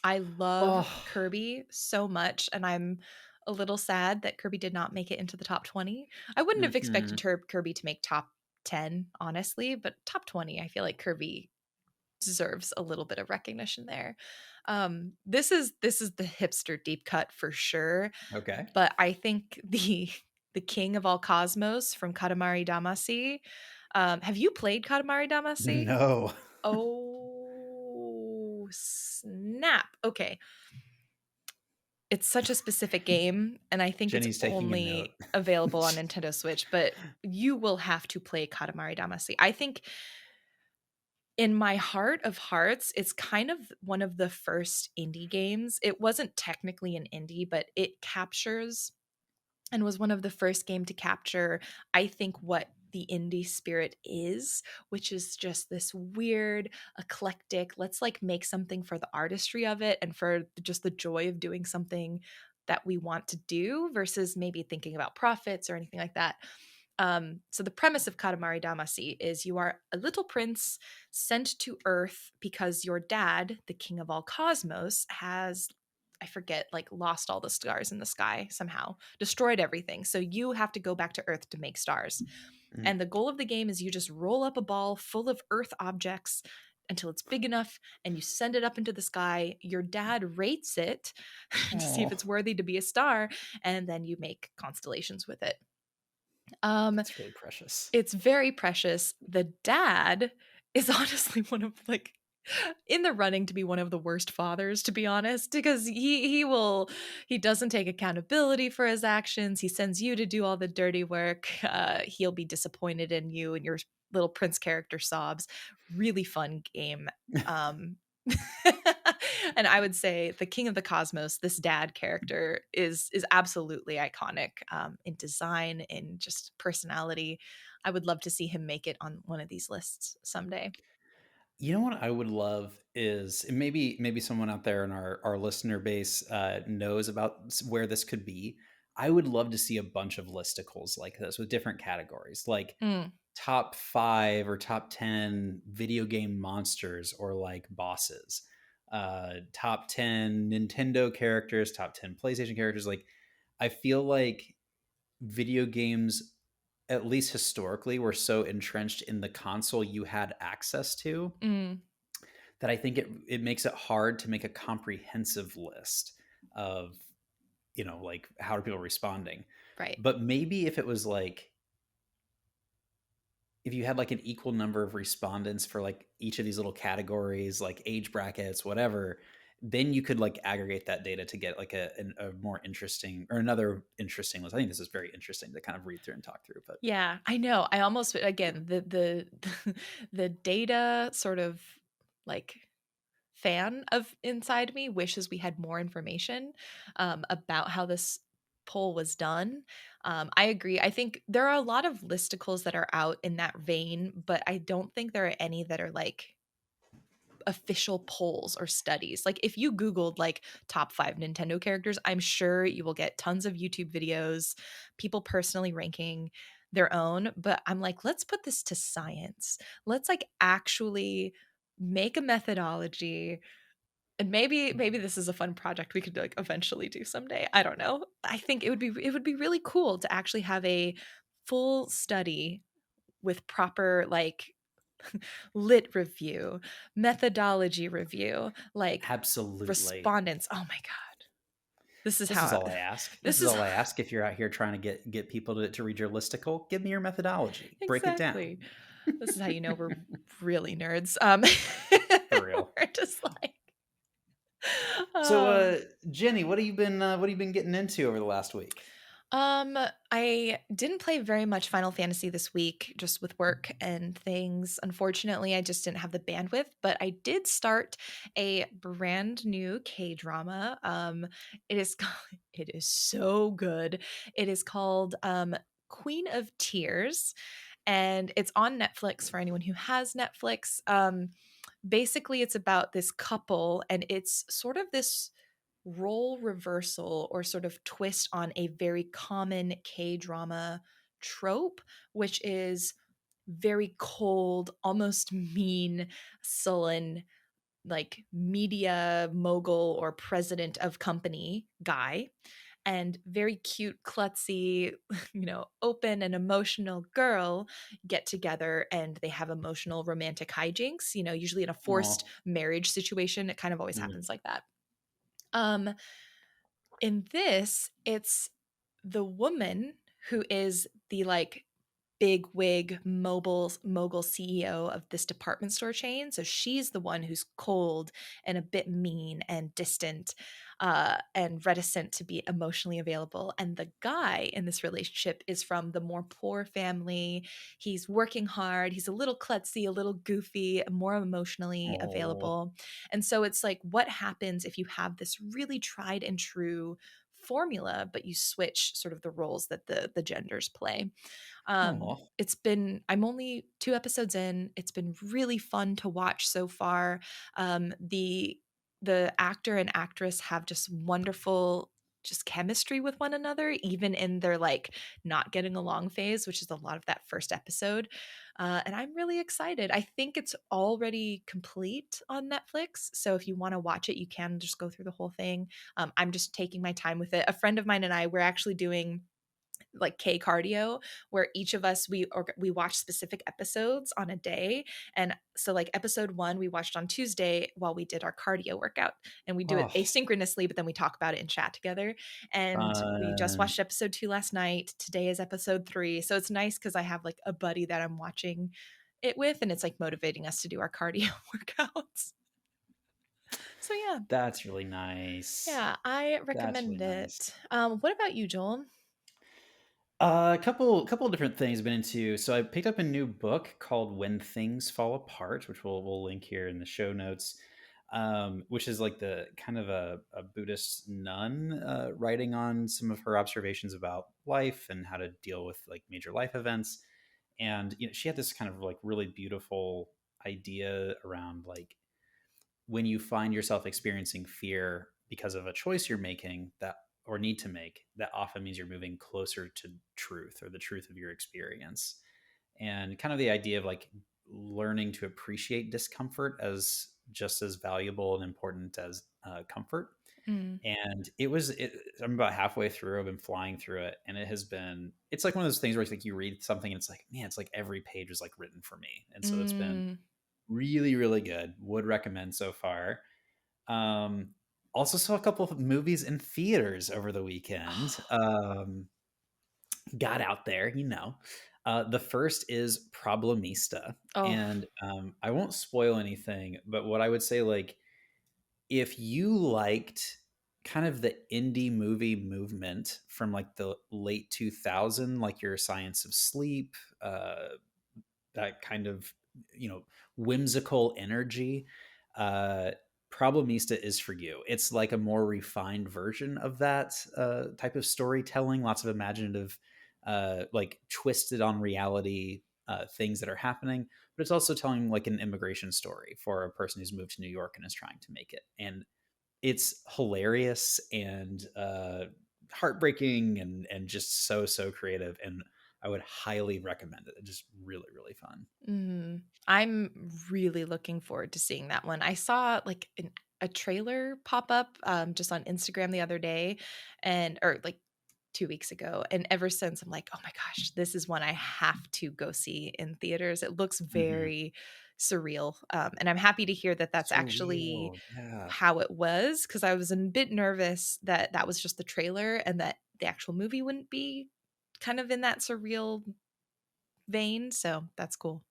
I love Oh, Kirby so much, and I'm a little sad that Kirby did not make it into the top 20. I wouldn't have expected mhm. Kirby to make top 10, honestly, but top 20, I feel like Kirby deserves a little bit of recognition there. This is the hipster deep cut for sure, Okay. but I think the king of all cosmos from Katamari Damacy. Have you played Katamari Damacy? No. Oh, snap. Okay. It's such a specific game, and I think it's Jenny's taking a note. only available on Nintendo Switch, but you will have to play Katamari Damacy. I think in my heart of hearts, it's kind of one of the first indie games. It wasn't technically an indie, but it captures and was one of the first game to capture, I think, what the indie spirit is, which is just this weird, eclectic, let's like make something for the artistry of it and for just the joy of doing something that we want to do versus maybe thinking about profits or anything like that. So the premise of Katamari Damacy is you are a little prince sent to Earth because your dad, the king of all cosmos, has, I forget, like lost all the stars in the sky somehow, destroyed everything. So you have to go back to Earth to make stars. Mm. And the goal of the game is you just roll up a ball full of Earth objects until it's big enough and you send it up into the sky. Your dad rates it to see if Oh, it's worthy to be a star, and then you make constellations with it. Um, that's really precious. it's very precious. The dad is honestly one of like in the running to be one of the worst fathers, to be honest, because he doesn't take accountability for his actions. He sends you to do all the dirty work. He'll be disappointed in you, and your little prince character sobs. Really fun game. Um, and I would say the king of the cosmos, this dad character, is absolutely iconic in design, in just personality. I would love to see him make it on one of these lists someday. You know what I would love is, and maybe someone out there in our listener base knows about where this could be. I would love to see a bunch of listicles like this with different categories, like Mm, top 5 or top 10 video game monsters or like bosses, top 10 Nintendo characters, top 10 PlayStation characters. Like, I feel like video games, at least historically, were so entrenched in the console you had access to, mm, that I think it makes it hard to make a comprehensive list of, like, how are people responding. right. But maybe if it was like, if you had like an equal number of respondents for like each of these little categories, like age brackets, whatever, then you could like aggregate that data to get like a more interesting, or another interesting list. I think this is very interesting to kind of read through and talk through. But Yeah, I know. I almost again the the data sort of like fan of inside me wishes we had more information about how this poll was done. I agree. I think there are a lot of listicles that are out in that vein, but I don't think there are any that are like official polls or studies. Like if you googled like top 5 Nintendo characters, I'm sure you will get tons of YouTube videos, people personally ranking their own, but I'm like, let's put this to science. Let's like actually make a methodology, and maybe this is a fun project we could like eventually do someday. I don't know. I think it would be really cool to actually have a full study with proper like lit review, methodology review, like absolutely. respondents. Oh my god. This is This is how all I ask. This this is is all I ask. If you're out here trying to get people to read your listicle, give me your methodology. Break it down. exactly. This is how you know we're really nerds. For real. We're just like So, uh Jenny, what have you been getting into over the last week? I didn't play very much Final Fantasy this week, just with work and things. Unfortunately, I just didn't have the bandwidth, but I did start a brand new K-drama. It is it is so good. It is called Queen of Tears, and it's on Netflix for anyone who has Netflix. Basically it's about this couple, and it's sort of this role reversal or sort of twist on a very common K drama trope, which is very cold, almost mean, sullen, like media mogul or president of company guy, and very cute, klutzy, open and emotional girl get together and they have emotional romantic hijinks, usually in a forced Oh, marriage situation. It kind of always mm. happens like that. Um, in this, it's the woman who is the like big wig mogul CEO of this department store chain. So she's the one who's cold and a bit mean and distant, and reticent to be emotionally available. And the guy in this relationship is from the more poor family. He's working hard. He's a little klutzy, a little goofy, more emotionally Oh, available. And so it's like, what happens if you have this really tried and true formula, but you switch sort of the roles that the genders play? oh. I'm only 2 episodes in. It's been really fun to watch so far. The actor and actress have just wonderful just chemistry with one another, even in their like not getting along phase, which is a lot of that first episode. And I'm really excited. I think it's already complete on Netflix. So if you want to watch it, you can just go through the whole thing. I'm just taking my time with it. A friend of mine and I, we're actually doing like K cardio, where each of us we watch specific episodes on a day. And so like episode 1 we watched on Tuesday while we did our cardio workout, and we do it Oh, asynchronously, but then we talk about it and chat together. And we just fun. watched episode 2 last night. Today is episode 3. So it's nice cuz I have like a buddy that I'm watching it with, and it's like motivating us to do our cardio workouts. So yeah. That's really nice. Yeah, I That's really recommend nice. it. What about you, Joel? A couple of different things I've been into. So I picked up a new book called When Things Fall Apart, which we'll link here in the show notes. Which is like the kind of a Buddhist nun writing on some of her observations about life and how to deal with like major life events. And she had this kind of like really beautiful idea around like when you find yourself experiencing fear because of a choice you're making that or need to make, that often means you're moving closer to truth or the truth of your experience. And kind of the idea of like learning to appreciate discomfort as just as valuable and important as comfort. Mm. And I'm about halfway through. I've been flying through it, and it's like one of those things where it's like you read something and it's like, man, it's like every page is like written for me. And so it's been Mm. really, really good. Would recommend so far. Um, Also saw a couple of movies in theaters over the weekend. Got out there. The first is Problemista, Oh. and I won't spoil anything, but what I would say, like, if you liked kind of the indie movie movement from like the late 2000, like your Science of Sleep, that kind of whimsical energy, uh Problemista is for you. It's like a more refined version of that type of storytelling, lots of imaginative like twisted on reality things that are happening, but it's also telling like an immigration story for a person who's moved to New York and is trying to make it. And it's hilarious and heartbreaking and just so creative, and I would highly recommend it. It's just really, really fun. Mhm. I'm really looking forward to seeing that one. I saw like a trailer pop up just on Instagram the other day, and or like 2 weeks ago. And ever since, I'm like, oh my gosh, this is one I have to go see in theaters. It looks Mhm. very surreal. And I'm happy to hear that that's So actually real, yeah. how it was, because I was a bit nervous that that was just the trailer and that the actual movie wouldn't be kind of in that surreal vein. So that's cool.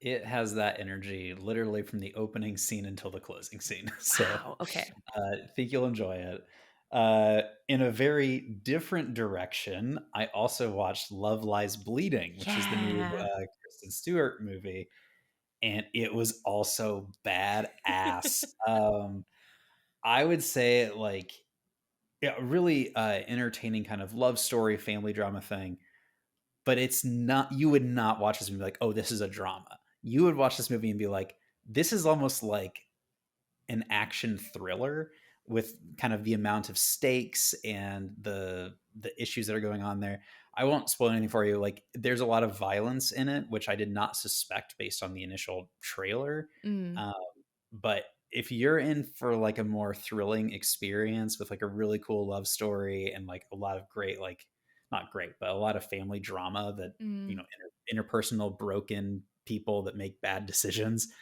It has that energy literally from the opening scene until the closing scene. So Wow. Okay. I think you'll enjoy it. In a very different direction, I also watched Love Lies Bleeding, which is the new Yeah. Kristen Stewart movie, and it was also badass. I would say like, yeah, really entertaining kind of love story, family drama thing. But it's not. You would not watch this movie like, oh, this is a drama. You would watch this movie and be like, this is almost like an action thriller with kind of the amount of stakes and the issues that are going on there. I won't spoil anything for you. Like, there's a lot of violence in it, which I did not suspect based on the initial trailer. Mm, Um, but if you're in for like a more thrilling experience with like a really cool love story and like a lot of great, like, not great, but a lot of family drama that mm. interpersonal broken people that make bad decisions,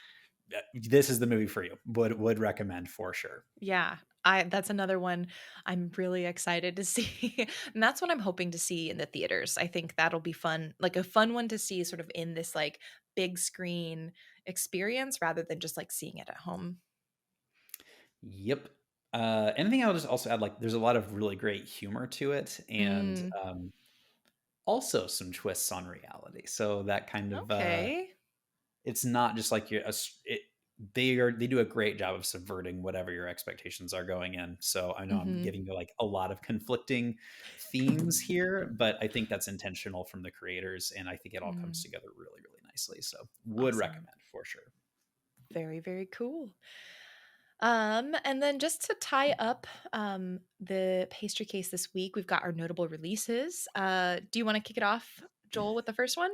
this is the movie for you. Would recommend for sure. Yeah. I That's another one I'm really excited to see. And that's what I'm hoping to see in the theaters. I think that'll be fun, like a fun one to see sort of in this like big screen experience rather than just like seeing it at home. Yep. Anything I'll just also add, like, there's a lot of really great humor to it, and Mm, also some twists on reality. So that kind of okay. it's not just like they do a great job of subverting whatever your expectations are going in. So I know I'm Hmm. giving you like a lot of conflicting themes here, but I think that's intentional from the creators, and I think it all comes Mm, together really, really nicely. So would awesome. recommend for sure. Very, very cool. And then just to tie up the pastry case this week, we've got our notable releases. Do you want to kick it off, Joel, with the first one?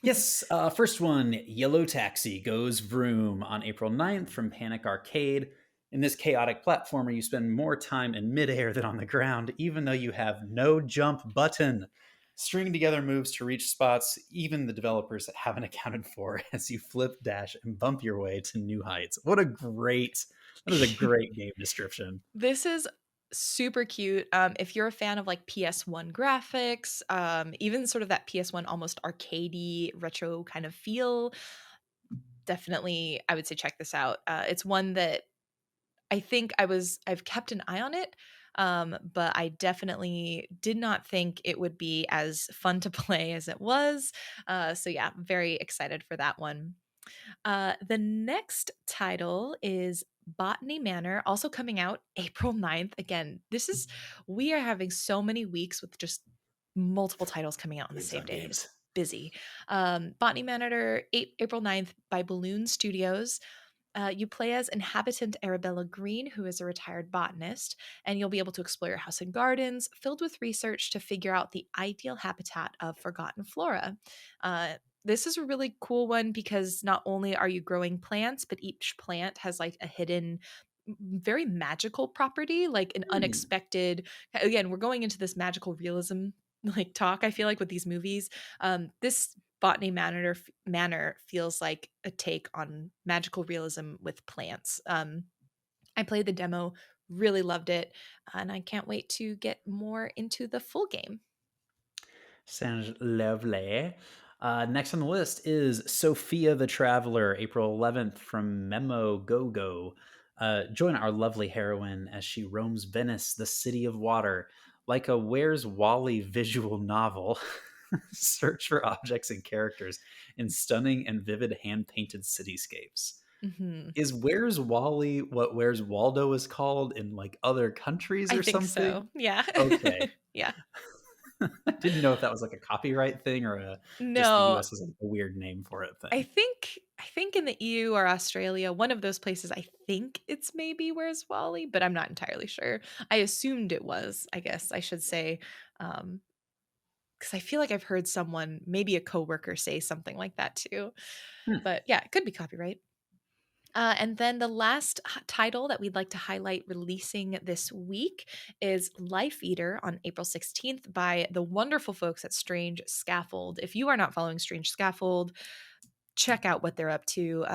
Yes, first one, Yellow Taxi goes vroom on April 9th from Panic Arcade. In this chaotic platformer, you spend more time in midair than on the ground, even though you have no jump button. Stringing together moves to reach spots even the developers haven't accounted for as you flip, dash, and bump your way to new heights. That is a great game description. This is super cute. If you're a fan of like PS1 graphics, even sort of that PS1 almost arcadey retro kind of feel, definitely I would say check this out. It's one that I've kept an eye on it, but I definitely did not think it would be as fun to play as it was. So yeah, very excited for that one. The next title is Botany Manor, also coming out April 9th. Again, we are having so many weeks with just multiple titles coming out on the Games same on day. It's games. busy. Botany Manor, April 9th by Balloon Studios. You play as inhabitant Arabella Green, who is a retired botanist, and you'll be able to explore your house and gardens filled with research to figure out the ideal habitat of forgotten flora. This is a really cool one because not only are you growing plants, but each plant has like a hidden, very magical property, like an Hmm. unexpected. Again, we're going into this magical realism like talk, I feel like, with these movies. This Botany Manor feels like a take on magical realism with plants. I played the demo, really loved it, and I can't wait to get more into the full game. Sounds lovely. Next on the list is Sophia the Traveler, April 11th from Memo Go Go. Join our lovely heroine as she roams Venice, the city of water. Like a Where's Wally visual novel, search for objects and characters in stunning and vivid hand painted cityscapes. Hmm. Is Where's Wally what Where's Waldo is called in like other countries I or think something? so. Yeah. Okay. Yeah. I didn't know if that was like a copyright thing or just the No, US has like a weird name for it I thing. think I think in the EU or Australia, one of those places, I think it's maybe Where's Wally, but I'm not entirely sure. I assumed it was, I guess I should say, um, because I feel like I've heard someone, maybe a coworker, say something like that too. Hmm. But yeah, it could be copyright. And then the last title that we'd like to highlight releasing this week is Life Eater on April 16th by the wonderful folks at Strange Scaffold. If you are not following Strange Scaffold, check out what they're up to.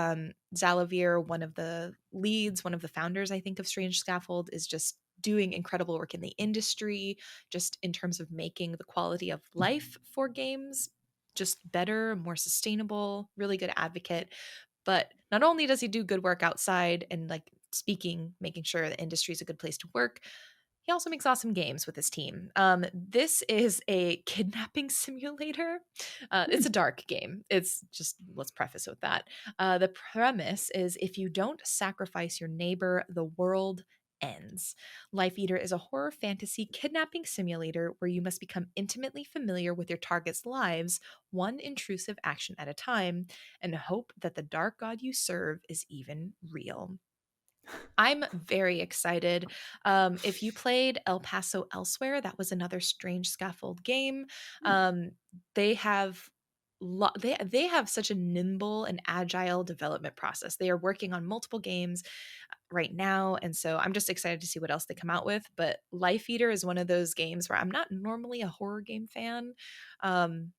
Zalavir, one of the leads, one of the founders, I think, of Strange Scaffold, is just doing incredible work in the industry, just in terms of making the quality of life for games just better, more sustainable, really good advocate. But not only does he do good work outside and like speaking, making sure the industry is a good place to work, he also makes awesome games with his team. This is a kidnapping simulator. It's a Hmm. dark game. It's just, let's preface with that. The premise is if you don't sacrifice your neighbor, the world ends. Life Eater is a horror fantasy kidnapping simulator where you must become intimately familiar with your target's lives, one intrusive action at a time, and hope that the dark god you serve is even real. I'm very excited. If you played El Paso Elsewhere, that was another Strange Scaffold game. Hmm. Um, they have they have such a nimble and agile development process. They are working on multiple games right now, and so I'm just excited to see what else they come out with. But Life Eater is one of those games where I'm not normally a horror game fan, um,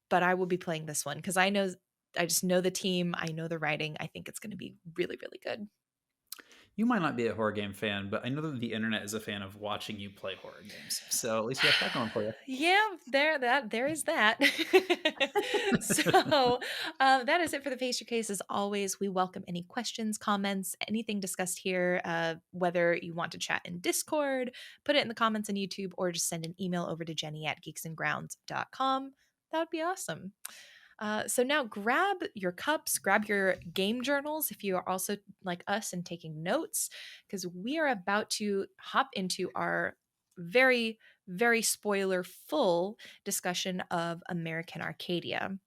but I will be playing this one because I just know the team, I know the writing. I think it's going to be really, really good. You might not be a horror game fan, but I know that the internet is a fan of watching you play horror games. So at least you got that going for you. Yeah, there is that. So that is it for the pastry case. As always, we welcome any questions, comments, anything discussed here. Whether you want to chat in Discord, put it in the comments on YouTube, or just send an email over to Jenny at geeksandgrounds.com. That would be awesome. So now grab your cups, grab your game journals if you are also like us and taking notes, because we are about to hop into our very, very spoiler full discussion of American Arcadia.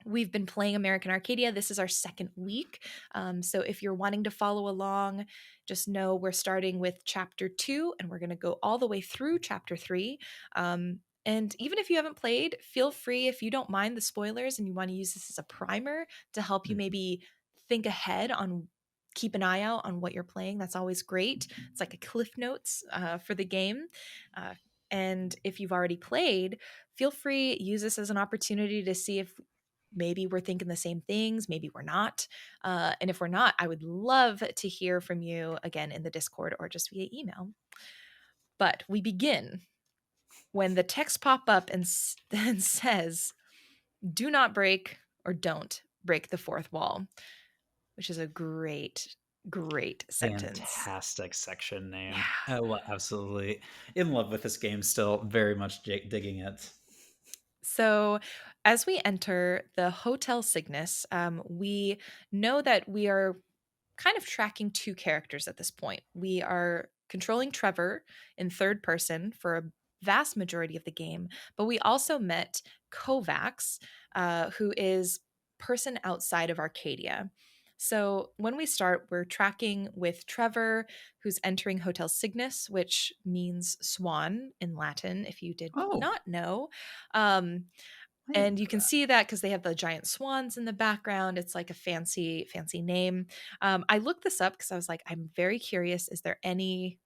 We've been playing American Arcadia. This is our second week. So if you're wanting to follow along, just know we're starting with chapter 2 and we're going to go all the way through chapter 3. And even if you haven't played, feel free, if you don't mind the spoilers and you want to use this as a primer to help you Mhm. maybe think ahead on, keep an eye out on what you're playing. That's always great. It's like a cliff notes for the game. Uh, and if you've already played, feel free, use this as an opportunity to see if maybe we're thinking the same things, maybe we're not. And if we're not, I would love to hear from you again in the Discord or just via email. But we begin when the text pop up and says, "Do not break or don't break the fourth wall," which is a great, great sentence. Fantastic section Yeah. name. Absolutely in love with this game still, very much digging it. So, as we enter the Hotel Cygnus, we know that we are kind of tracking two characters at this point. We are controlling Trevor in third person for a vast majority of the game, but we also met Kovacs, who is person outside of Arcadia. So when we start, we're tracking with Trevor, who's entering Hotel Cygnus, which means swan in Latin, if you did Oh, not know. Um, I didn't and you know can that. see that because they have the giant swans in the background. It's like a fancy, fancy name. I looked this up because I was like, I'm very curious. Is there any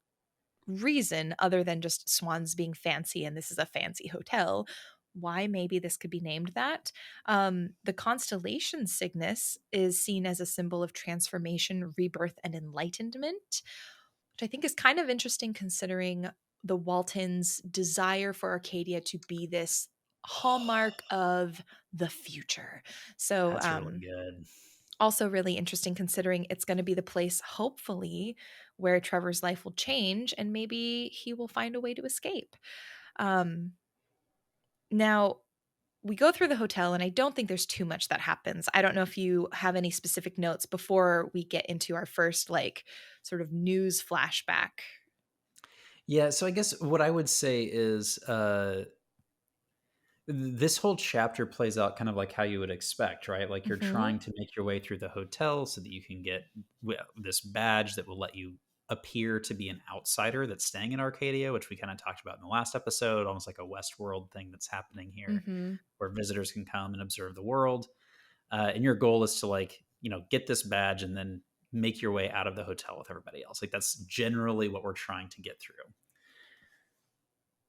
reason other than just swans being fancy and this is a fancy hotel? Why maybe this could be named that? The constellation Cygnus is seen as a symbol of transformation, rebirth, and enlightenment, which I think is kind of interesting considering the Waltons' desire for Arcadia to be this hallmark of the future. So, That's really good. also really interesting considering it's going to be the place, hopefully, where Trevor's life will change and maybe he will find a way to escape. Um, Now, we go through the hotel, and I don't think there's too much that happens. I don't know if you have any specific notes before we get into our first, like, sort of news flashback. Yeah, so I guess what I would say is this whole chapter plays out kind of like how you would expect, right? Like you're Hmm. trying to make your way through the hotel so that you can get this badge that will let you appear to be an outsider that's staying in Arcadia, which we kind of talked about in the last episode, almost like a Westworld thing that's happening here, Hmm. where visitors can come and observe the world. And your goal is to get this badge and then make your way out of the hotel with everybody else. Like that's generally what we're trying to get through.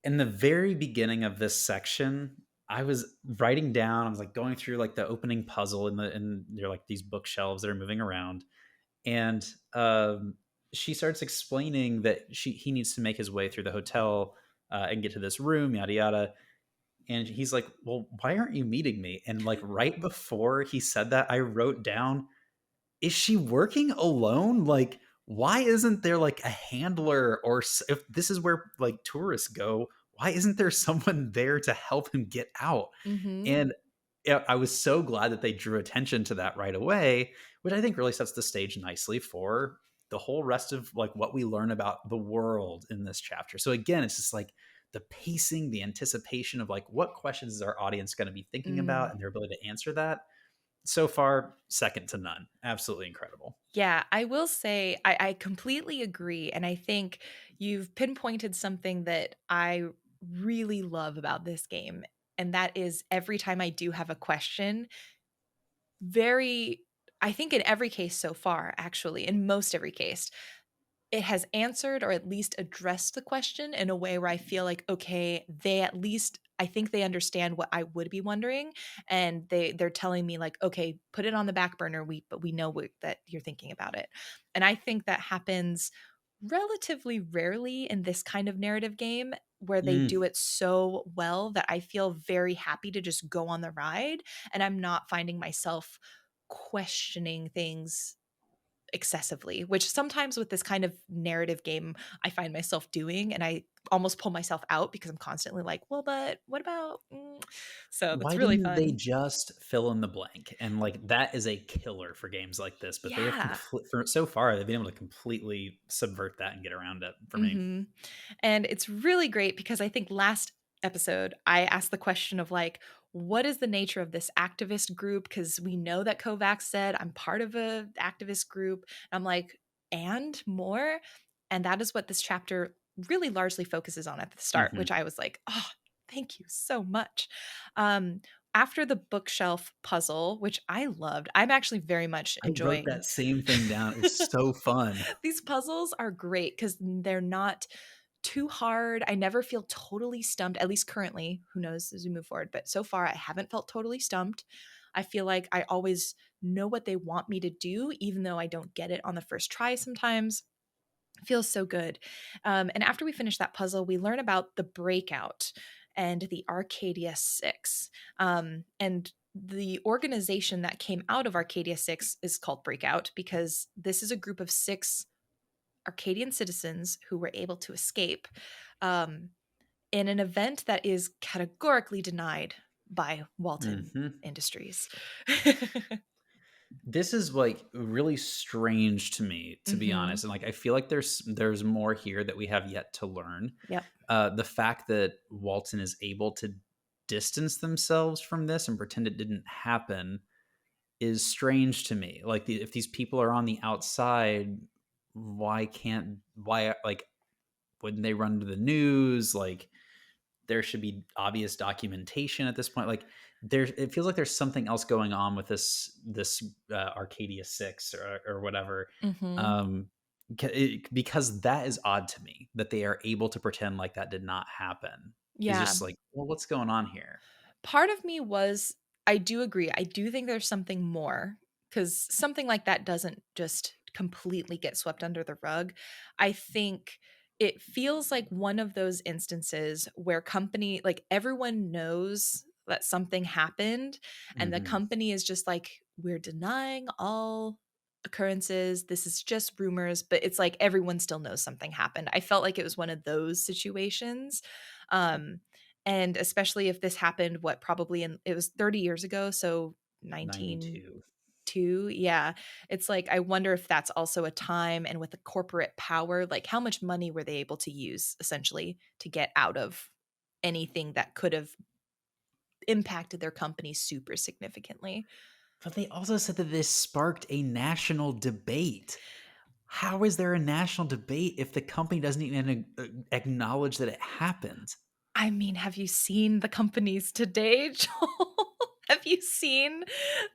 In the very beginning of this section, I was writing down, I was like going through like the opening puzzle and they're like these bookshelves that are moving around. And she starts explaining that he needs to make his way through the hotel and get to this room, yada yada. And he's like, "Well, why aren't you meeting me?" And like right before he said that, I wrote down, is she working alone? Like, why isn't there like a handler if this is where like tourists go, why isn't there someone there to help him get out? Hmm. And yeah, I was so glad that they drew attention to that right away, which I think really sets the stage nicely for the whole rest of like what we learn about the world in this chapter. So again, it's just like the pacing, the anticipation of like what questions is our audience going to be thinking about Mm. and their ability to answer that, so far second to none. Absolutely incredible. Yeah, I will say I completely agree. And I think you've pinpointed something that I really love about this game. And that is every time I do have a question, very, I think in every case so far, actually, in most every case, it has answered or at least addressed the question in a way where I feel like, okay, they at least, I think they understand what I would be wondering, and they're telling me like, okay, put it on the back burner. But we know that you're thinking about it, and I think that happens relatively rarely in this kind of narrative game where they Mm. do it so well that I feel very happy to just go on the ride, and I'm not finding myself questioning things excessively, which sometimes with this kind of narrative game I find myself doing, and I almost pull myself out because I'm constantly like, well, but what about so that's Why really didn't they fun. just fill in the blank? And like that is a killer for games like this, but they have Yeah. for so far they've been able to completely subvert that and get around it for me. Hmm. And it's really great because I think last episode I asked the question of like, what is the nature of this activist group? Because we know that Kovacs said, I'm part of a activist group. And I'm like, and more? And that is what this chapter really largely focuses on at the start, Mhm. which I was like, oh, thank you so much. Um, After the bookshelf puzzle, which I loved, I'm actually very much I wrote enjoying. that same thing down. It was so fun. These puzzles are great because they're not too hard. I never feel totally stumped, at least currently. Who knows as we move forward? But so far, I haven't felt totally stumped. I feel like I always know what they want me to do, even though I don't get it on the first try sometimes. It feels so good. And after we finish that puzzle, we learn about the breakout and the Arcadia Six. And the organization that came out of Arcadia Six is called Breakout because this is a group of six Arcadian citizens who were able to escape um, in an event that is categorically denied by Walton Mhm. Industries. This is like really strange to me, to be Hmm. honest. And like I feel like there's more here that we have yet to learn. Yep. The fact that Walton is able to distance themselves from this and pretend it didn't happen is strange to me. Like if these people are on the outside, why like wouldn't they run to the news? Like there should be obvious documentation at this point. Like it feels like there's something else going on with this Arcadia Six or whatever. Hmm. Um, because that is odd to me that they are able to pretend like that did not happen. Is Yeah. just like, well, what's going on here? Part of me was, I do agree. I do think there's something more because something like that doesn't just completely get swept under the rug. I think it feels like one of those instances where company, like everyone knows that something happened, and the Hmm. company is just like, we're denying all occurrences. This is just rumors, but it's like everyone still knows something happened. I felt like it was one of those situations. Um, and especially if this happened, what probably in it was 30 years ago, so 92. 1902. Yeah. It's like I wonder if that's also a time, and with the corporate power, like how much money were they able to use essentially to get out of anything that could have impacted their company super significantly. But they also said that this sparked a national debate. How is there a national debate if the company doesn't even acknowledge that it happened? I mean, have you seen the companies today, Joel? Have you seen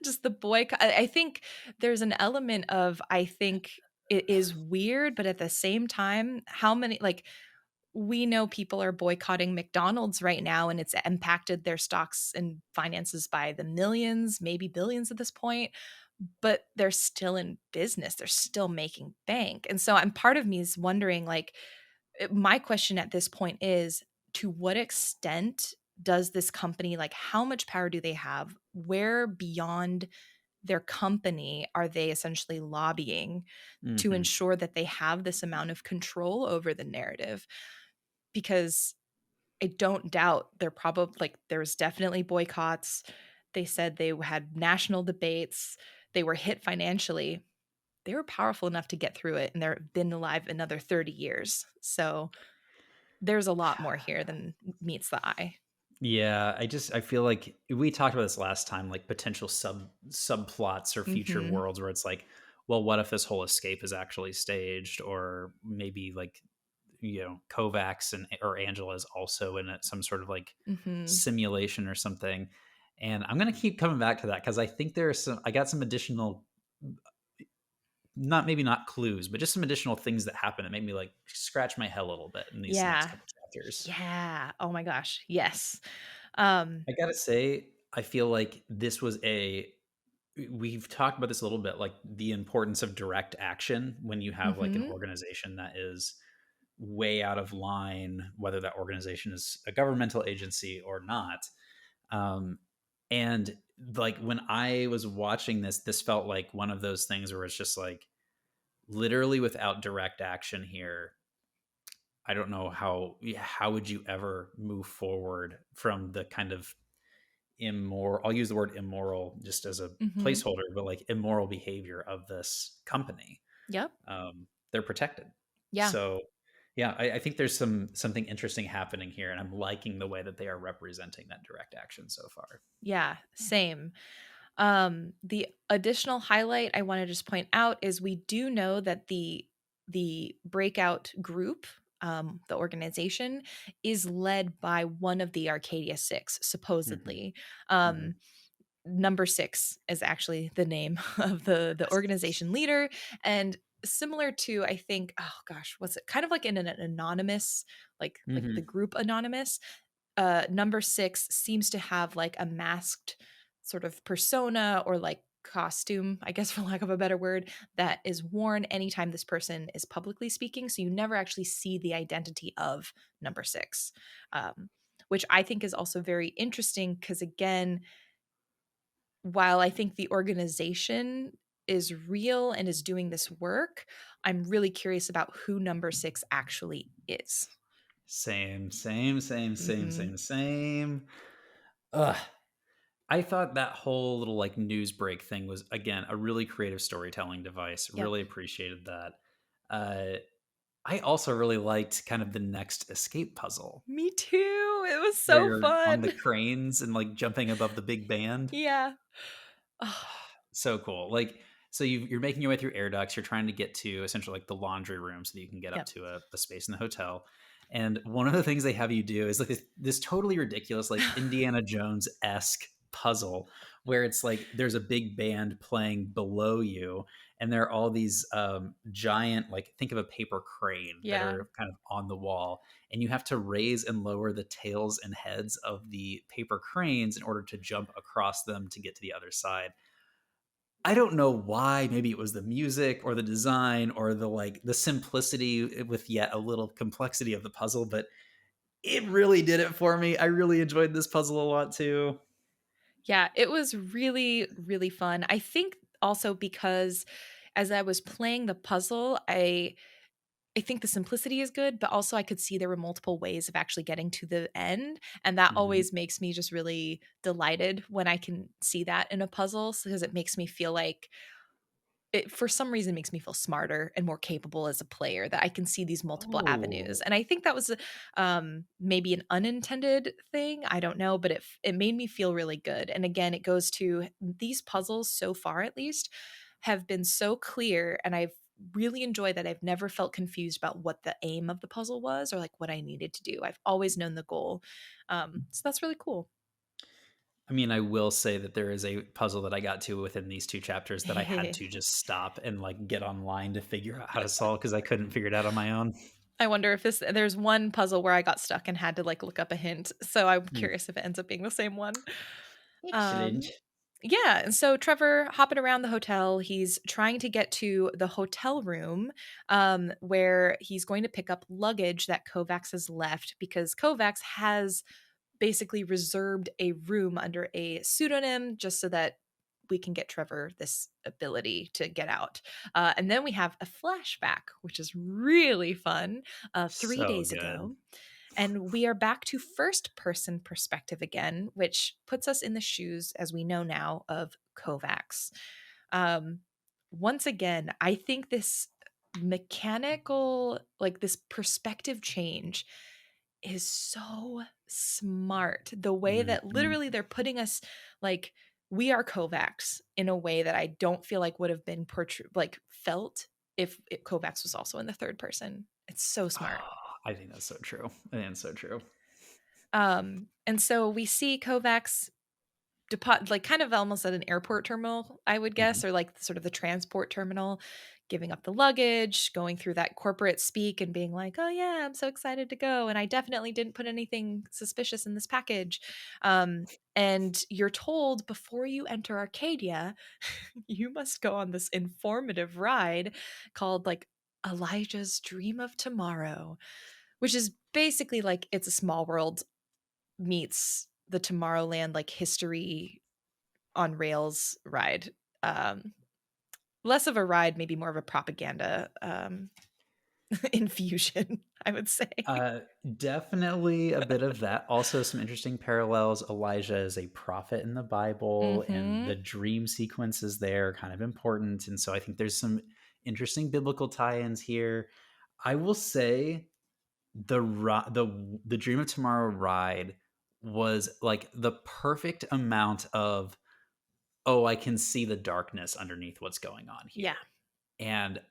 just the boycott? I think there's an element of, I think it is weird, but at the same time, how many, like, we know people are boycotting McDonald's right now, and it's impacted their stocks and finances by the millions, maybe billions at this point, but they're still in business. They're still making bank. And so I'm part of me is wondering, like, my question at this point is, to what extent does this company, like how much power do they have? Where beyond their company are they essentially lobbying to Hmm. ensure that they have this amount of control over the narrative? Because I don't doubt they're probably like, there's definitely boycotts. They said they had national debates. They were hit financially. They were powerful enough to get through it, and they've been alive another 30 years. So there's a lot more here than meets the eye. Yeah, I feel like we talked about this last time, like potential subplots or future Mhm. worlds where it's like, well, what if this whole escape is actually staged, or maybe like Kovacs and or Angela is also in it, some sort of like Mhm. simulation or something. And I'm gonna keep coming back to that because I think there's some. I got some additional, not maybe not clues, but just some additional things that happen that make me like scratch my head a little bit in these next Yeah. couple chapters. Yeah. Oh my gosh. Yes. Um, I gotta say, I feel like this was we've talked about this a little bit, like the importance of direct action when you have like an mhm. organization that is way out of line, whether that organization is a governmental agency or not. Um, and like when I was watching this felt like one of those things where it's just like literally without direct action here, I don't know how would you ever move forward from the kind of immoral, I'll use the word immoral just as a Mhm. placeholder, but like immoral behavior of this company. Yep. They're protected. Yeah. So Yeah, I think there's something interesting happening here, and I'm liking the way that they are representing that direct action so far. Yeah, same. The additional highlight I want to just point out is we do know that the breakout group, the organization, is led by one of the Arcadia Six, Hmm. supposedly. Hmm. Um, Number Six is actually the name of the Yes. organization leader, and similar to, I think, oh gosh, what's it? Kind of like in an anonymous, like the Hmm. group Anonymous. Number Six seems to have like a masked sort of persona or like costume, I guess, for lack of a better word, that is worn anytime this person is publicly speaking. So you never actually see the identity of Number Six, um, which I think is also very interesting because, again, while I think the organization is real and is doing this work, I'm really curious about who Number Six actually is. Same, same, same, same, Hmm. same, same. Ugh. I thought that whole little like news break thing was again a really creative storytelling device. Yep. Really appreciated that. Uh, I also really liked kind of the next escape puzzle Me too. It was where so you're on fun. the cranes and like jumping above the big band. Yeah. Oh, So cool. Like, so you're making your way through air ducts. You're trying to get to essentially like the laundry room so that you can get up yep. to a space in the hotel. And one of the things they have you do is like this totally ridiculous, like Indiana Jones esque puzzle where it's like there's a big band playing below you, and there are all these giant, like think of a paper crane that Yeah. are kind of on the wall, and you have to raise and lower the tails and heads of the paper cranes in order to jump across them to get to the other side. I don't know why. Maybe it was the music or the design or the like the simplicity with yet a little complexity of the puzzle, but it really did it for me. I really enjoyed this puzzle a lot too. Yeah, it was really, really fun. I think also because as I was playing the puzzle, I think the simplicity is good, but also I could see there were multiple ways of actually getting to the end, and that Mhm. always makes me just really delighted when I can see that in a puzzle because it makes me feel like it for some reason makes me feel smarter and more capable as a player that I can see these multiple avenues. Oh, And I think that was maybe an unintended thing. I don't know, but it made me feel really good. And again, it goes to these puzzles so far, at least, have been so clear, and I've really enjoyed that I've never felt confused about what the aim of the puzzle was or like what I needed to do. I've always known the goal. So that's really cool. I mean, I will say that there is a puzzle that I got to within these 2 chapters that I had to just stop and, like, get online to figure out how to solve because I couldn't figure it out on my own. I wonder if there's one puzzle where I got stuck and had to, like, look up a hint, so I'm Hmm. curious if it ends up being the same one. Excellent. Um, yeah, and so Trevor hopping around the hotel, he's trying to get to the hotel room, where he's going to pick up luggage that Kovacs has left because Kovacs has basically reserved a room under a pseudonym just so that we can get Trevor this ability to get out. And then we have a flashback, which is really fun, 3 So days good. ago. And we are back to first person perspective again, which puts us in the shoes, as we know now, of Kovacs. Um, Once again, I think this mechanical, like this perspective change is so smart. The way that Mhm. literally they're putting us like we are Kovacs in a way that I don't feel like would have been like felt if Kovacs was also in the third person. It's so smart. Oh, I think that's so true. I think that's so true. And so we see Kovacs like kind of almost at an airport terminal, I would Mhm. guess, or like sort of the transport terminal, giving up the luggage, going through that corporate speak and being like, oh yeah, I'm so excited to go. And I definitely didn't put anything suspicious in this package. And you're told before you enter Arcadia, you must go on this informative ride called like Elijah's Dream of Tomorrow, which is basically like it's a small world meets the Tomorrowland like history on rails ride. Um, Less of a ride, maybe more of a propaganda infusion, I would say. Uh, Definitely a bit of that. Also, some interesting parallels. Elijah is a prophet in the Bible, and Hmm. the dream sequences there are kind of important. And so I think there's some interesting biblical tie ins here. I will say, the Dream of Tomorrow ride was like the perfect amount of, oh, I can see the darkness underneath what's going on Yeah. here. And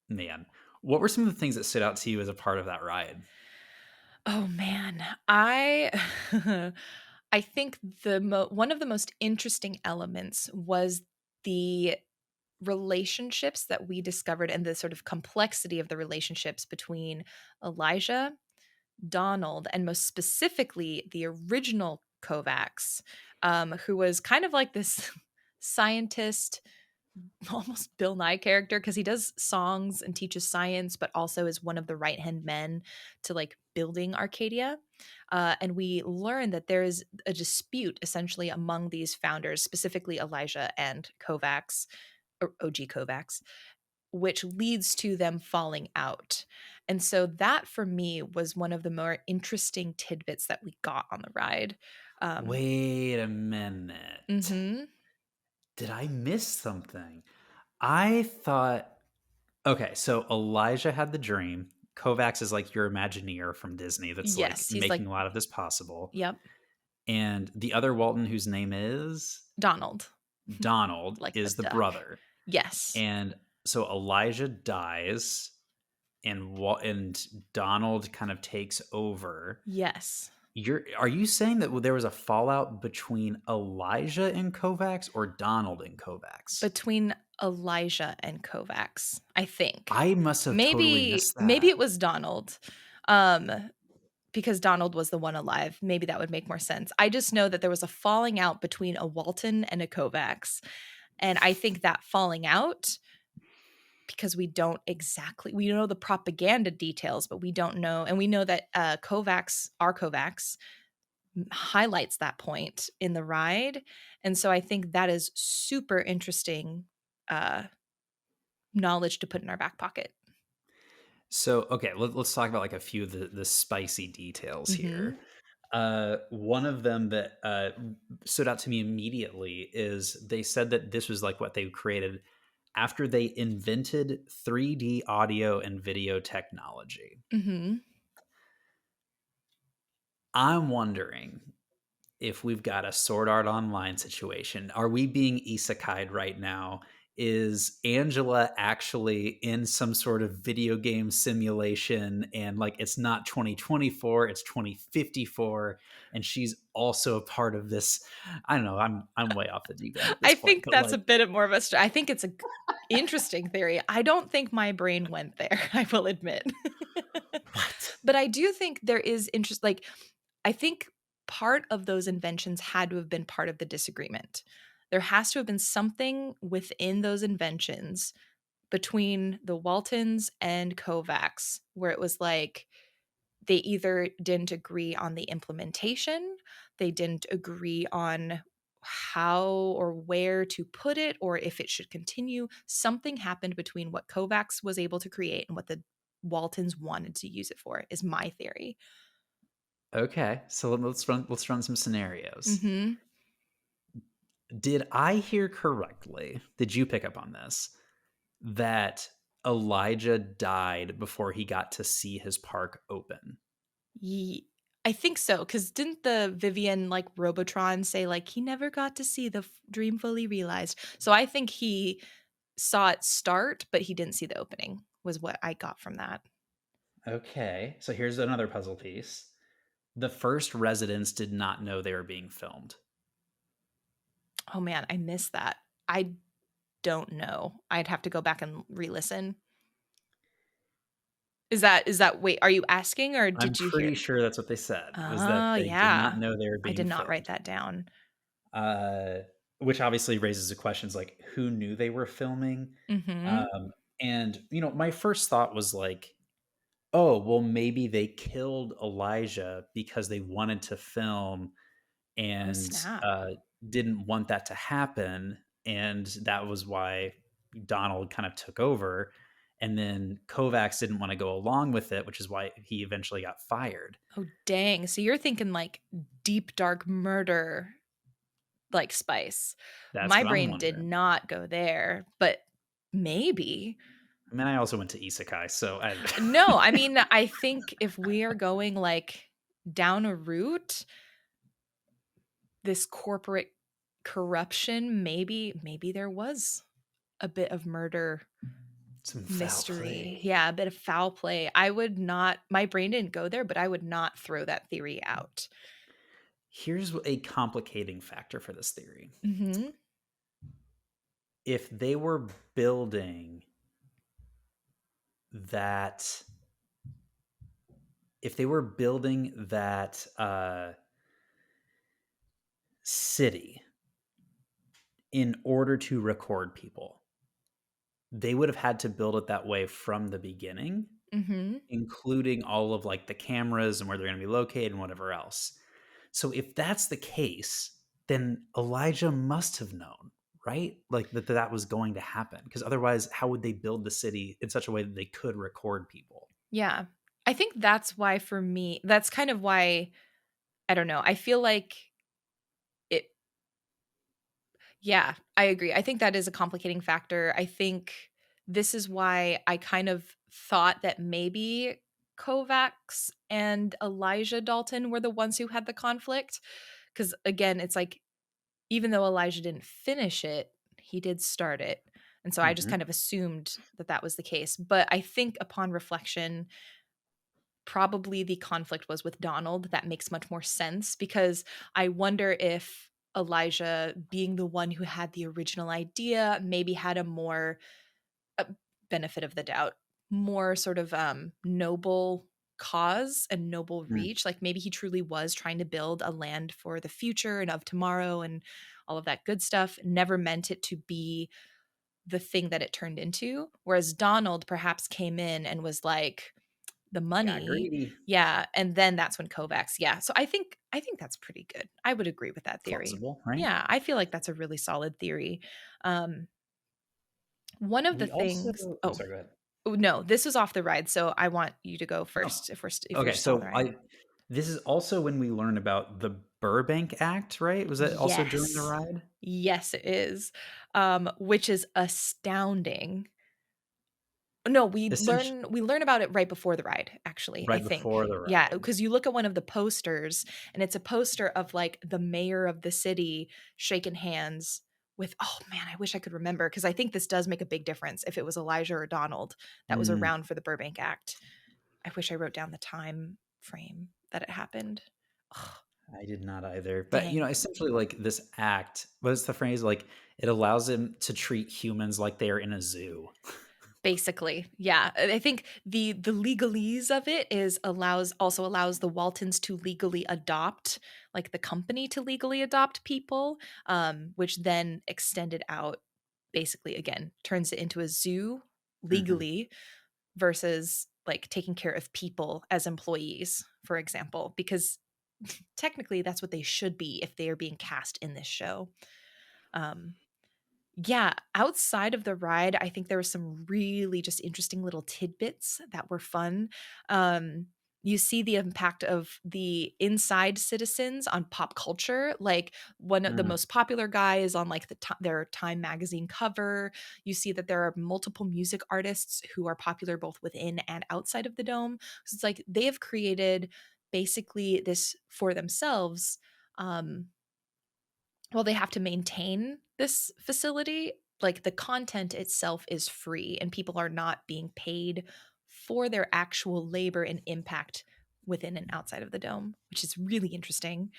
man, what were some of the things that stood out to you as a part of that ride? Oh man, I I think one of the most interesting elements was the relationships that we discovered and the sort of complexity of the relationships between Elijah, Donald, and most specifically the original Kovacs, who was kind of like this scientist, almost Bill Nye character, because he does songs and teaches science, but also is one of the right hand men to like building Arcadia. And we learn that there is a dispute essentially among these founders, specifically Elijah and Kovacs, or OG Kovacs, which leads to them falling out. And so that for me was one of the more interesting tidbits that we got on the ride. Um, Wait a minute. mhm. Did I miss something? I thought, okay, so Elijah had the dream. Kovacs is like your Imagineer from Disney that's like Yes, he's making like, a lot of this possible. yep, And the other Walton, whose name is Donald, Donald, like the is the duck. brother. Yes. And so Elijah dies, and Donald kind of takes over. Yes. Are you saying that there was a fallout between Elijah and Kovacs or Donald and Kovacs? Between Elijah and Kovacs, I think. I must have totally missed Maybe that. it was Donald. Um, because Donald was the one alive. Maybe that would make more sense. I just know that there was a falling out between a Walton and a Kovacs. And I think that falling out, because we know the propaganda details, but we don't know, and we know that our Kovacs highlights that point in the ride. And so I think that is super interesting uh, knowledge to put in our back pocket. So, okay, let's talk about like a few of the spicy details Hmm. here. One of them that stood out to me immediately is they said that this was like what they created after they invented 3D audio and video technology. Hmm. I'm wondering if we've got a Sword Art Online situation. Are we being isekai'd right now? Is Angela actually in some sort of video game simulation, and like it's not 2024, it's 2054, and she's also a part of this? I don't know. I'm way off the deep end at this I point, think but that's a like bit more of I think it's a interesting theory. I don't think my brain went there, I will admit. what? But I do think there is interest, like I think part of those inventions had to have been part of the disagreement. There has to have been something within those inventions between the Waltons and Kovacs where it was like they either didn't agree on the implementation, they didn't agree on how or where to put it, or if it should continue. Something happened between what Kovacs was able to create and what the Waltons wanted to use it for, is my theory. Okay, so let's run some scenarios. Hmm. Did I hear correctly? Did you pick up on this? That Elijah died before he got to see his park open. I think so, because didn't the Vivian like Robotron say like he never got to see the dream fully realized? So I think he saw it start, but he didn't see the opening. Was what I got from that. Okay, so here's another puzzle piece. The first residents did not know they were being filmed. Oh man, I missed that. I don't know. I'd have to go back and re-listen. Is that wait, are you asking or I'm did you hear? pretty sure that's what they said, was that Oh, they did not yeah. know they were I being did not write filmed. that down. Uh, which obviously raises the questions like who knew they were filming? Mhm. Um, and my first thought was like, oh, well, maybe they killed Elijah because they wanted to film Oh, and snap. didn't want that to happen, and that was why Donald kind of took over. And then Kovacs didn't want to go along with it, which is why he eventually got fired. Oh, dang. So you're thinking like deep dark murder like spice. That's My what I'm brain did wondering. not go there, but maybe. I mean, I also went to isekai, so I No, I mean, I think if we are going like down a route, this corporate corruption, maybe there was a bit of murder some foul mystery. play. Yeah, a bit of foul play. I would not, my brain didn't go there, but I would not throw that theory out. Here's a complicating factor for this theory. Mhm. If they were building that if they were building that city in order to record people, they would have had to build it that way from the beginning, Mhm. including all of like the cameras and where they're going to be located and whatever else. So if that's the case, then Elijah must have known, right? Like that was going to happen, because otherwise how would they build the city in such a way that they could record people? Yeah. I think that's why for me, that's kind of why I don't know. I feel like it yeah, I agree. I think that is a complicating factor. I think this is why I kind of thought that maybe Kovacs and Elijah Dalton were the ones who had the conflict. Because again, it's like, even though Elijah didn't finish it, he did start it. And so I just kind Mhm. of assumed that that was the case. But I think upon reflection, probably the conflict was with Donald. That makes much more sense because I wonder if Elijah, being the one who had the original idea, maybe had a more uh, benefit of the doubt, more sort of noble cause and noble Mm. reach. Like maybe he truly was trying to build a land for the future and of tomorrow and all of that good stuff, never meant it to be the thing that it turned into. Whereas Donald perhaps came in and was like, the Got money. greedy. Yeah, and then that's when Kovacs. Yeah. So I think that's pretty good. I would agree with that theory. Plausible, right? Yeah, I feel like that's a really solid theory. Um one of the We also things I'm oh, sorry, go ahead. oh no, this is off the ride, so I want you to go Oh, first if you're okay. still on the So ride. I this is also when we learn about the Burbank Act, right? Was that also during the Yes. ride? Yes, it is. Which is astounding. No, Essentially, we learn about it right before the ride, actually, I right before think. the Yeah, ride. because you look at one of the posters, and it's a poster of, like, the mayor of the city shaking hands with oh, man, I wish I could remember because I think this does make a big difference if it was Elijah or Donald that was Mm, around for the Burbank Act. I wish I wrote down the time frame that it happened. Ugh, I did not either. But dang. essentially, like this act, what's the phrase? Like it allows him to treat humans like they are in a zoo. Basically, yeah. I think the legalese of it is allows the Waltons to legally adopt, like the company to legally adopt people, which then extended out, basically again turns it into a zoo Hmm. legally versus like taking care of people as employees, for example, because technically that's what they should be if they are being cast in this show. Um, yeah, outside of the ride, I think there were some really just interesting little tidbits that were fun. Um, you see the impact of the inside citizens on pop culture. Like one of the Mm, most popular guys on like their Time magazine cover. You see that there are multiple music artists who are popular both within and outside of the dome. So it's like they have created basically this for themselves. Um, well, they have to maintain this facility. Like the content itself is free and people are not being paid for their actual labor and impact within and outside of the dome, which is really interesting.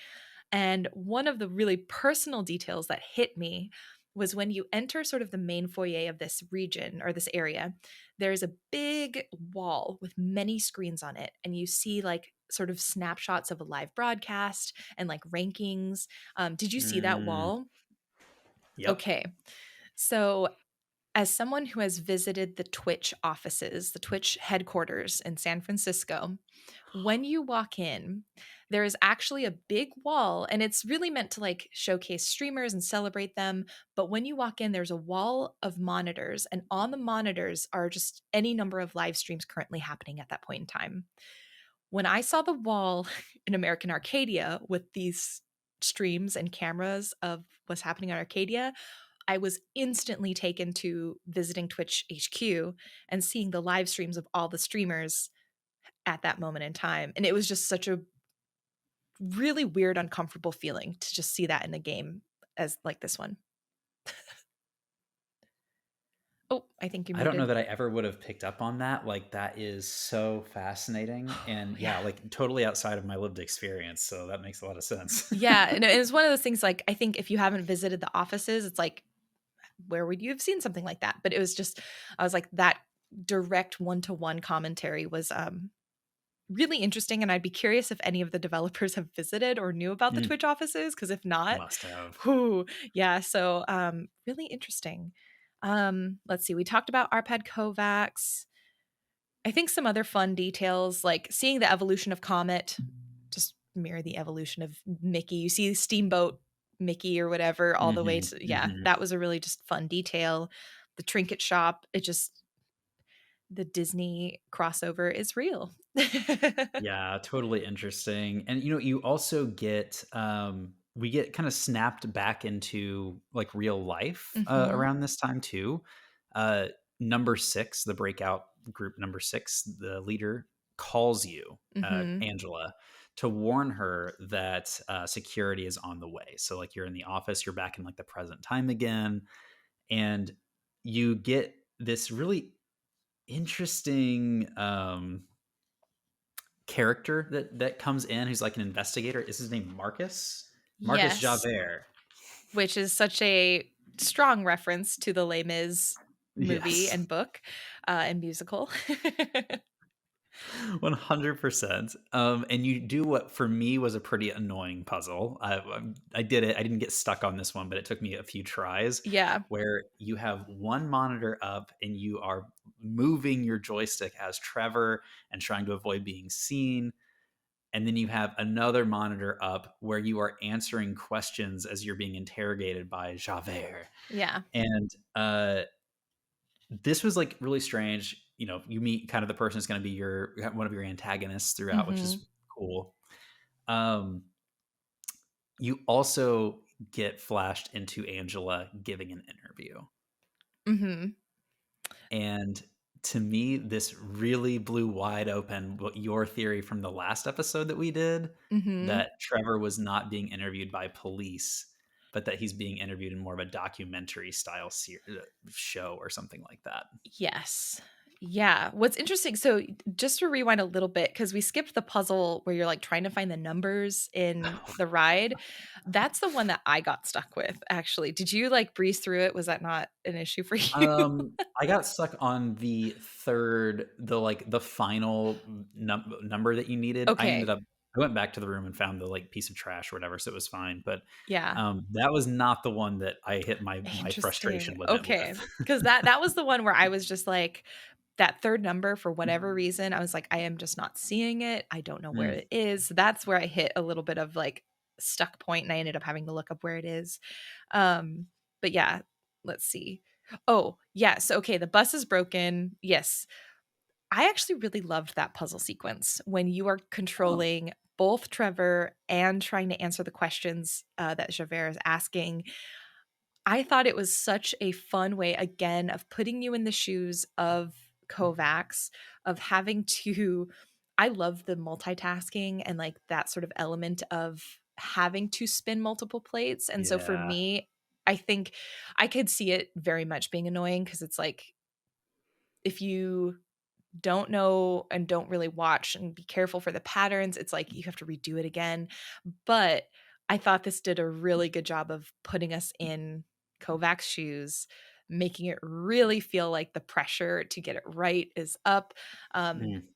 And one of the really personal details that hit me was when you enter sort of the main foyer of this region or this area, there's a big wall with many screens on it. And you see like sort of snapshots of a live broadcast and like rankings. Did you see that mm, wall? yep. Okay. So as someone who has visited the Twitch offices, the Twitch headquarters in San Francisco, when you walk in, there is actually a big wall, and it's really meant to like showcase streamers and celebrate them. But when you walk in, there's a wall of monitors, and on the monitors are just any number of live streams currently happening at that point in time. When I saw the wall in American Arcadia with these streams and cameras of what's happening on Arcadia, I was instantly taken to visiting Twitch HQ and seeing the live streams of all the streamers at that moment in time. And it was just such a really weird, uncomfortable feeling to just see that in a game as like this one. Oh, I think you're I don't know muted. that I ever would have picked up on that. Like, that is so fascinating, Oh, and yeah. yeah, like, totally outside of my lived experience, so that makes a lot of sense. Yeah, and it was one of those things, like, I think if you haven't visited the offices, it's like, where would you have seen something like that? But it was just I was like, that direct one-to-one commentary was, really interesting, and I'd be curious if any of the developers have visited or knew about the Mm, Twitch offices, because if not, must have. whoo, yeah, so, really interesting. Let's see, we talked about Arpad Kovacs. I think some other fun details, like seeing the evolution of Comet, just mirror the evolution of Mickey. You see Steamboat Mickey or whatever all the way Mhm, to, yeah, mhm. that was a really just fun detail. The trinket shop, it just, the Disney crossover is real. Yeah, totally interesting. And you also get we get kind of snapped back into like real life Mhm. around this time too. Uh Number 6, the breakout group number 6, the leader calls you, Mhm. Angela, to warn her that security is on the way. So like you're in the office, you're back in like the present time again, and you get this really interesting character that comes in who's like an investigator. Is his name Marcus Yes, Javert? which is such a strong reference to the Les Mis movie Yes. and book, and musical. 100%. And you do what for me was a pretty annoying puzzle. I did it. I didn't get stuck on this one, but it took me a few tries, Yeah. where you have one monitor up and you are moving your joystick as Trevor and trying to avoid being seen. And then you have another monitor up where you are answering questions as you're being interrogated by Javert. Yeah. And this was like really strange. You meet kind of the person who's going to be your one of your antagonists throughout, which Mhm. is cool. Um, you also get flashed into Angela giving an interview, Mhm. and to me, this really blew wide open what your theory from the last episode that we did, Mhm. that Trevor was not being interviewed by police, but that he's being interviewed in more of a documentary style show or something like that. Yes. Yeah. What's interesting, so just to rewind a little bit, because we skipped the puzzle where you're like trying to find the numbers in the ride. That's the one that I got stuck with, actually. Did you like breeze through it? Was that not an issue for you? I got stuck on the final number that you needed. Okay. I went back to the room and found the like piece of trash or whatever, so it was fine. But Yeah. that was not the one that I hit my Interesting. frustration limit Okay. with. Because that was the one where I was just like, that third number, for whatever reason, I was like, I am just not seeing it. I don't know where Mm. it is. That's where I hit a little bit of like stuck point, and I ended up having to look up where it is. Um, but yeah, let's see. Oh, yes. Okay, the bus is broken. Yes. I actually really loved that puzzle sequence when you are Oh. controlling both Trevor and trying to answer the questions that Javert is asking. I thought it was such a fun way, again, of putting you in the shoes of Kovacs, of having to. I love the multitasking and like that sort of element of having to spin multiple plates. And so for Yeah. me, I think I could see it very much being annoying, because it's like, if you don't know and don't really watch and be careful for the patterns, it's like you have to redo it again. But I thought this did a really good job of putting us in Kovacs' shoes, making it really feel like the pressure to get it right is up. Um, Mm.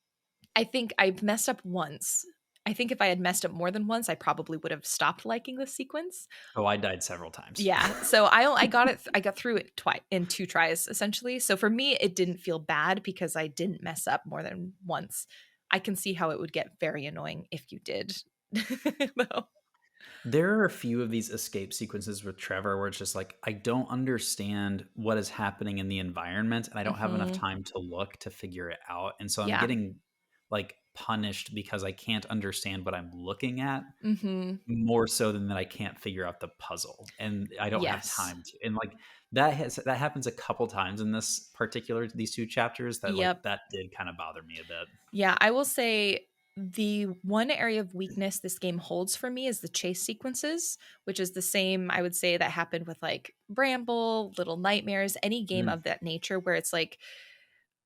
I think I've messed up once. I think if I had messed up more than once, I probably would have stopped liking the sequence. Oh, I died several times. Yeah, so I got it. I got through it twice in 2 tries, essentially. So for me, it didn't feel bad because I didn't mess up more than once. I can see how it would get very annoying if you did, though. There are a few of these escape sequences with Trevor where it's just like, I don't understand what is happening in the environment and I don't have enough Mhm. time to look to figure it out. And so I'm Yeah. getting like punished because I can't understand what I'm looking at, Mhm. more so than that I can't figure out the puzzle, and I don't have Yes. time to. And, like, that happens a couple times in these 2 chapters that, like, Yep. that did kinda bother me a bit. Yeah, I will say the one area of weakness this game holds for me is the chase sequences, which is the same, I would say, that happened with like Bramble, Little Nightmares, any game Mm, of that nature where it's like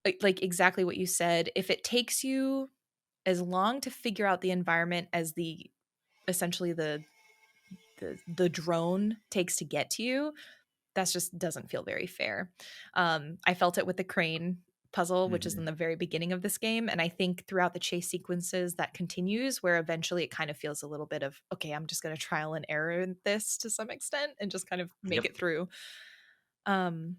exactly what you said. If it takes you as long to figure out the environment as the essentially the drone takes to get to you, that's just doesn't feel very fair. I felt it with the crane puzzle, which is in mhm. the very beginning of this game. And I think throughout the chase sequences that continues, where eventually it kind of feels a little bit of, okay, I'm just going to trial and error in this to some extent and just kind of make Yep. it through. Um,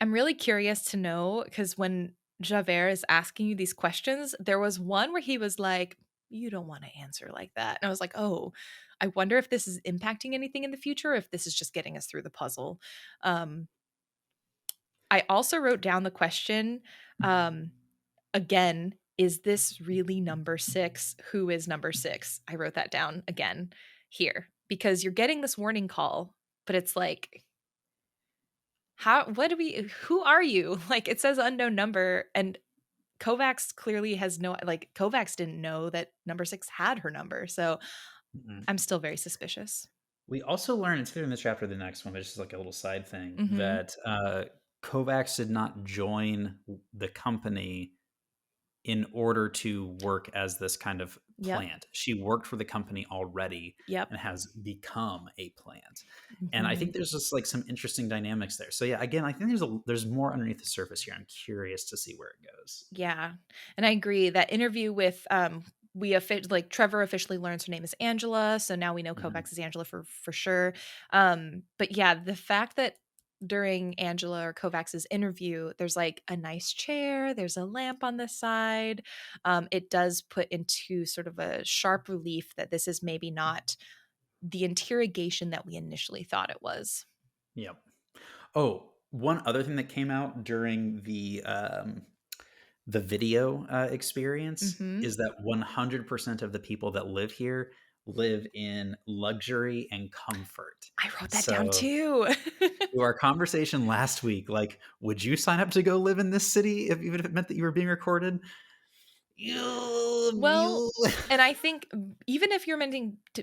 I'm really curious to know because when Javert is asking you these questions, there was one where he was like, you don't want to answer like that. And I was like, oh, I wonder if this is impacting anything in the future, or if this is just getting us through the puzzle. Um, I also wrote down the question um, again, is this really number six? Who is number six? I wrote that down again here because you're getting this warning call, but it's like, who are you? Like it says unknown number, and Kovacs clearly has no, like, Kovacs didn't know that number six had her number. So Mhm. I'm still very suspicious. We also learn, it's either in this chapter or the next one, but it's just like a little side thing, Hmm. that, Kovacs did not join the company in order to work as this kind of Yep. plant. She worked for the company already Yep. and has become a plant. And I Hmm. think there's just, like, some interesting dynamics there. So, yeah, again, I think there's more underneath the surface here. I'm curious to see where it goes. Yeah. And I agree that interview with like Trevor officially learns her name is Angela, so now we know Mhm. Kovacs is Angela for sure. But yeah, the fact that during Angela or Kovacs's interview, there's like a nice chair, there's a lamp on the side. It does put into sort of a sharp relief that this is maybe not the interrogation that we initially thought it was. Yep. Oh, one other thing that came out during the video, experience Hmm. is that 100% of the people that live here live in luxury and comfort. I wrote that down So, too. to our conversation last week, like, would you sign up to go live in this city if even if it meant that you were being recorded? Well, You and I think even if you're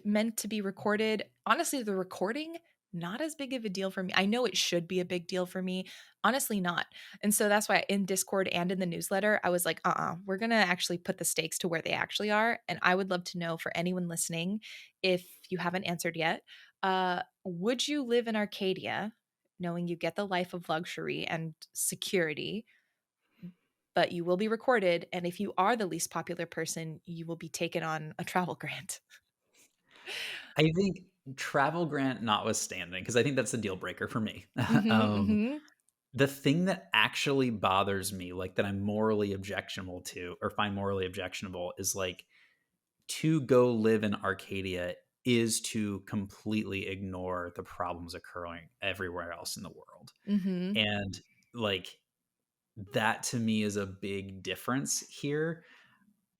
meant to be recorded, honestly, the recording not as big of a deal for me. I know it should be a big deal for me. Honestly, not. And so that's why in Discord and in the newsletter, I was like, we're going to actually put the stakes to where they actually are. And I would love to know for anyone listening, if you haven't answered yet, would you live in Arcadia knowing you get the life of luxury and security, but you will be recorded. And if you are the least popular person, you will be taken on a travel grant. I think travel grant notwithstanding, because I think that's a deal breaker for me. Hmm. Um, Hmm. the thing that actually bothers me, like, that I'm morally objectionable to or find morally objectionable is, like, to go live in Arcadia is to completely ignore the problems occurring everywhere else in the world. Hmm. And, like, that to me is a big difference here.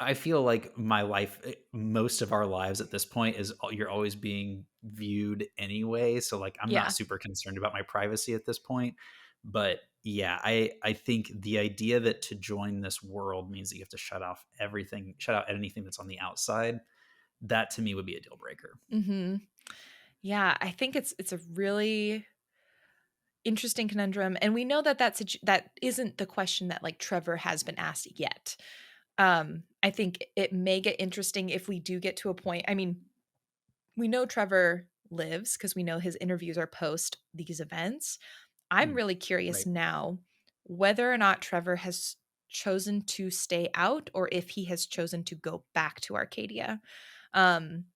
I feel like my life, most of our lives at this point is you're always being viewed anyway. So, like, I'm not Yeah. super concerned about my privacy at this point. But yeah, I think the idea that to join this world means that you have to shut out anything that's on the outside, that to me would be a deal breaker. Hmm. Yeah, I think it's a really interesting conundrum, and we know that that isn't the question that like Trevor has been asked yet. I think it may get interesting if we do get to a point. I mean, we know Trevor lives because we know his interviews are post these events. I'm Mm, really curious right. now whether or not Trevor has chosen to stay out or if he has chosen to go back to Arcadia. Um,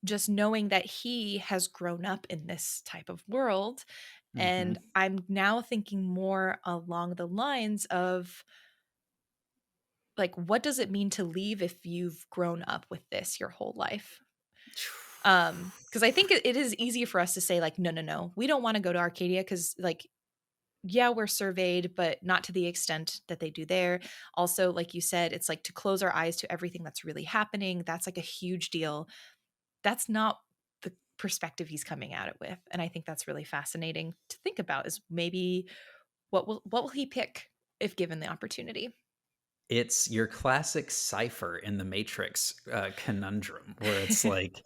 just knowing that he has grown up in this type of world. Hmm. And I'm now thinking more along the lines of like, what does it mean to leave if you've grown up with this your whole life? Because I think it is easy for us to say, like, no, no, no, we don't want to go to Arcadia because, like, yeah, we're surveyed, but not to the extent that they do there. Also, like you said, it's like to close our eyes to everything that's really happening. That's like a huge deal. That's not the perspective he's coming at it with. And I think that's really fascinating to think about is maybe what will he pick if given the opportunity? It's your classic cipher in the Matrix conundrum, where it's like,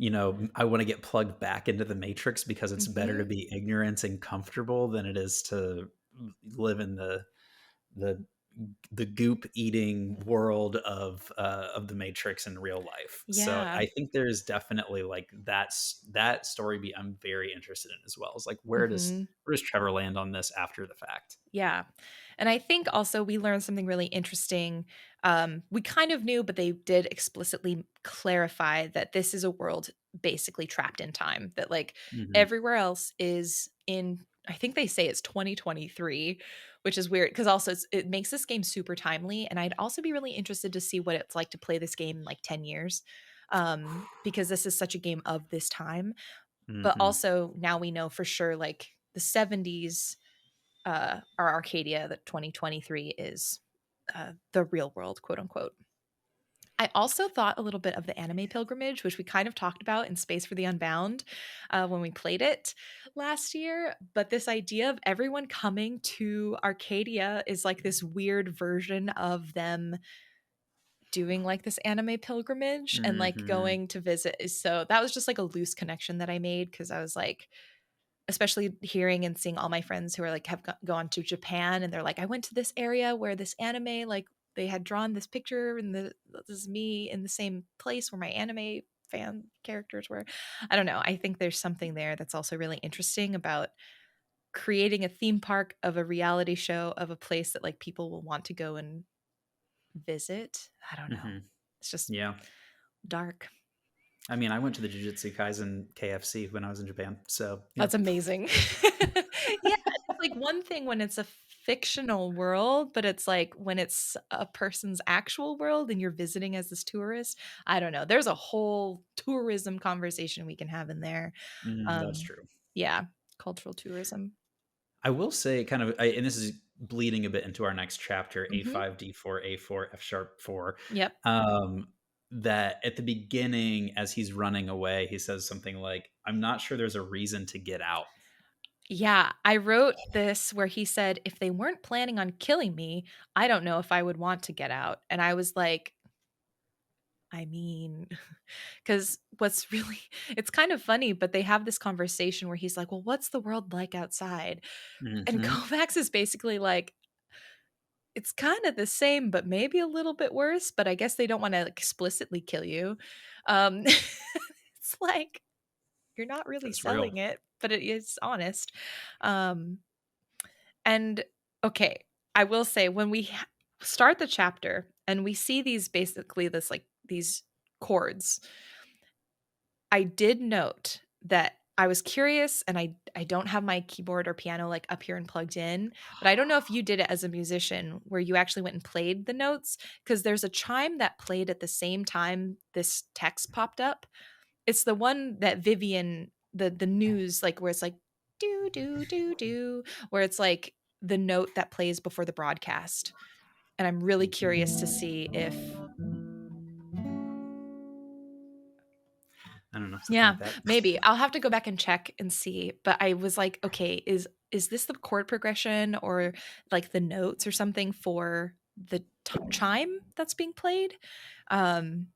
I want to get plugged back into the Matrix because it's better to Mhm. be ignorant and comfortable than it is to live in the the goop eating world of the Matrix in real life. So Yeah. I think there's definitely like that story beat I'm very interested in as well. It's like Mhm. where does Trevor land on this after the fact? Yeah. And I think also we learned something really interesting. We kind of knew, but they did explicitly clarify that this is a world basically trapped in time, that like Hmm. everywhere else is in, I think they say it's 2023, which is weird because also it makes this game super timely. And I'd also be really interested to see what it's like to play this game in like 10 years because this is such a game of this time. But Hmm. also now we know for sure like the 70s our Arcadia that 2023 is the real world, quote unquote. I also thought a little bit of the anime pilgrimage, which we kind of talked about in Space for the Unbound when we played it last year. But this idea of everyone coming to Arcadia is like this weird version of them doing like this anime pilgrimage and like Hmm. going to visit. So that was just like a loose connection that I made because I was like, especially hearing and seeing all my friends who are like have gone to Japan and they're like, I went to this area where this anime like they had drawn this picture and this is me in the same place where my anime fan characters were. I don't know. I think there's something there that's also really interesting about creating a theme park of a reality show of a place that like people will want to go and visit. I don't know. Hmm. It's just Yeah. dark. I mean, I went to the Jujutsu Kaisen KFC when I was in Japan. So, yeah. That's amazing. Yeah, it's like one thing when it's a fictional world, but it's like when it's a person's actual world and you're visiting as this tourist, I don't know. There's a whole tourism conversation we can have in there. That's Um, true. yeah, cultural tourism. I will say, and this is bleeding a bit into our next chapter, Mhm. A5, D4, A4, F sharp 4. Yep. That at the beginning, as he's running away, he says something like, "I'm not sure there's a reason to get out." Yeah, I wrote this where he said, "If they weren't planning on killing me, I don't know if I would want to get out." And I was like, I mean, because what's really it's kind of funny, but they have this conversation where he's like, "Well, what's the world like outside?" And Hmm. Kovacs is basically like, "It's kind of the same, but maybe a little bit worse, but I guess they don't wanna explicitly kill you." It's like, you're not really That's real. selling it, but it is honest. Um, and okay, I will say when we start the chapter and we see these basically this like these chords, I did note that I was curious and I don't have my keyboard or piano like up here and plugged in, but I don't know if you did it as a musician where you actually went and played the notes because there's a chime that played at the same time this text popped up. It's the one that Vivian the news like where it's like do do do do where it's like the note that plays before the broadcast. And I'm really curious to see if I don't know, something yeah, like that. maybe. I'll have to go back and check and see, but I was like, "Okay, is this the chord progression or, like, the notes or something for the chime that's being played?" Um,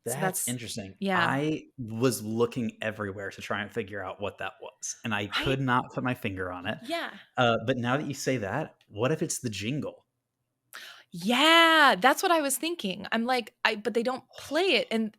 so That's that's interesting. yeah. I was looking everywhere to try and figure out what that was, and I I could not put my finger on it. yeah. But now that you say that, what if it's the jingle? Yeah, that's what I was thinking. I'm like, I but they don't play it, and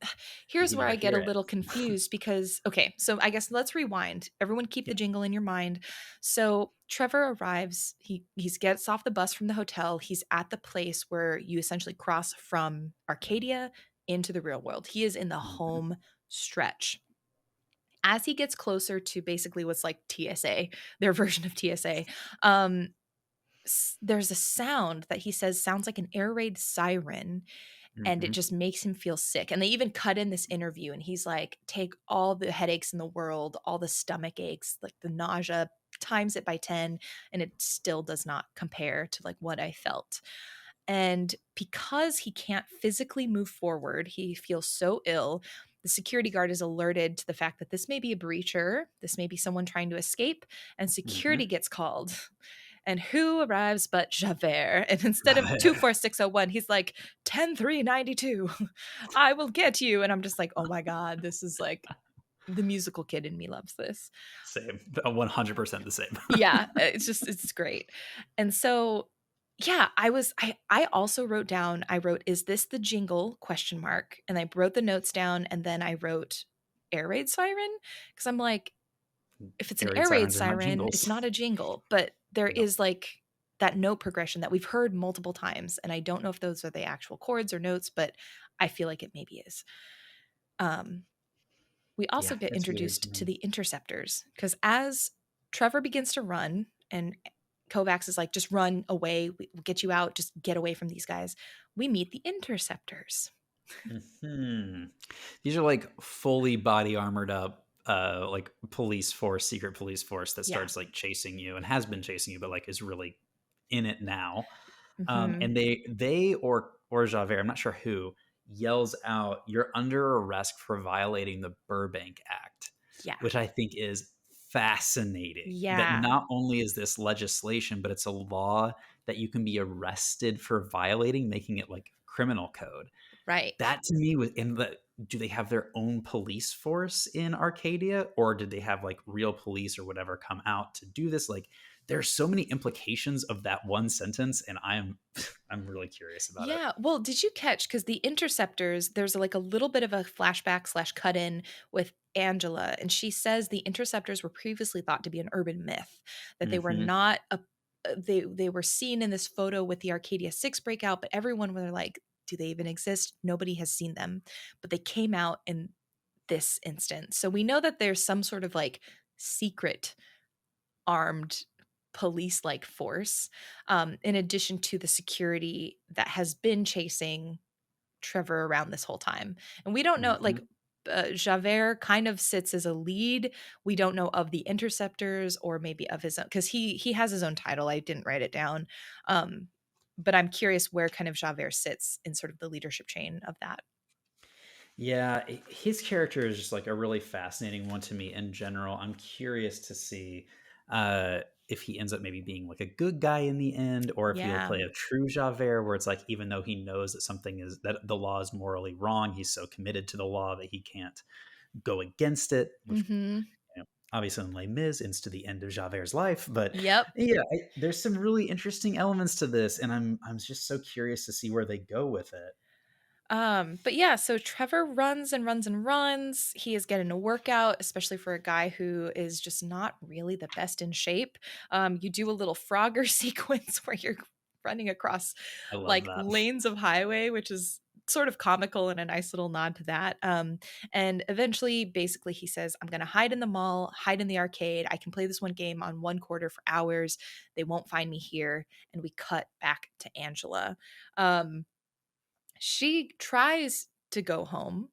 You here's can where never I get hear a it. little confused because okay, so I guess let's rewind. Everyone keep the Yeah. jingle in your mind. So Trevor arrives, he gets off the bus from the hotel. He's at the place where you essentially cross from Arcadia into the real world. He is in the Mhm. home stretch. As he gets closer to basically what's like TSA, their version of TSA, um, there's a sound that he says sounds like an air raid siren and it Mhm. just makes him feel sick. And they even cut in this interview and he's like, take all the headaches in the world, all the stomach aches, like the nausea, times it by 10, and it still does not compare to like what I felt. And because he can't physically move forward, he feels so ill. The security guard is alerted to the fact that this may be a breacher, this may be someone trying to escape, and security Mhm. gets called. And who arrives but Javert? And instead of Right. 24601, he's like 10392. I will get you. And I'm just like, oh my God, this is like the musical kid in me loves this. Same. 100% the same. Yeah, it's great. And so yeah, I also wrote down, I wrote, is this the jingle question mark? And I wrote the notes down and then I wrote air raid siren because I'm like, if it's an Air raid air raid sirens are not siren, it's jingles. not a jingle, but there No. is like that note progression that we've heard multiple times. And I don't know if those are the actual chords or notes, but I feel like it maybe is. Um, we also Yeah, get it's weird to introduced to me. the interceptors because as Trevor begins to run and Kovacs is like, just run away, we'll get you out, just get away from these guys. We meet the interceptors. Mhm. These are like fully body armored up, like police force, secret police force that Yeah. starts like chasing you and has been chasing you, but like is really in it now. Hmm. And they or Javert, I'm not sure who, yells out, "You're under arrest for violating the Burbank Act," Yeah. which I think is fascinating. That Yeah. not only is this legislation, but it's a law that you can be arrested for violating, making it like criminal code. Right. That to me was in the do they have their own police force in Arcadia, or did they have like real police or whatever come out to do this? Like there's so many implications of that one sentence, and I'm I'm really curious about it. Yeah. Well, did you catch? Because the interceptors, there's like a little bit of a flashback slash cut in with Angela, and she says the interceptors were previously thought to be an urban myth, that they were Hmm. not a they were seen in this photo with the Arcadia 6 breakout, but everyone were like, do they even exist? Nobody has seen them. But they came out in this instance. So we know that there's some sort of like secret armed police like force, in addition to the security that has been chasing Trevor around this whole time. And we don't know, like, Hmm. Javert kind of sits as a lead. We don't know of the interceptors or maybe of his own, because he has his own title. I didn't write it down. Um, but I'm curious where kind of Javert sits in sort of the leadership chain of that. Yeah, his character is just like a really fascinating one to me in general. I'm curious to see uh, if he ends up maybe being like a good guy in the end, or if he'll Yeah. play a true Javert, where it's like even though he knows that something is that the law is morally wrong, he's so committed to the law that he can't go against it. Which Mm-hmm. obviously in Les Mis ends to the end of Javert's life, but Yep. yeah, there's some really interesting elements to this, and I'm just so curious to see where they go with it. But yeah, so Trevor runs and runs and runs. He is getting a workout, especially for a guy who is just not really the best in shape. You do a little Frogger sequence where you're running across I love like that. lanes of highway, which is sort of comical and a nice little nod to that. And eventually, basically, he says, I'm going to hide in the mall, hide in the arcade. I can play this one game on one quarter for hours. They won't find me here. And we cut back to Angela. Um, she tries to go home,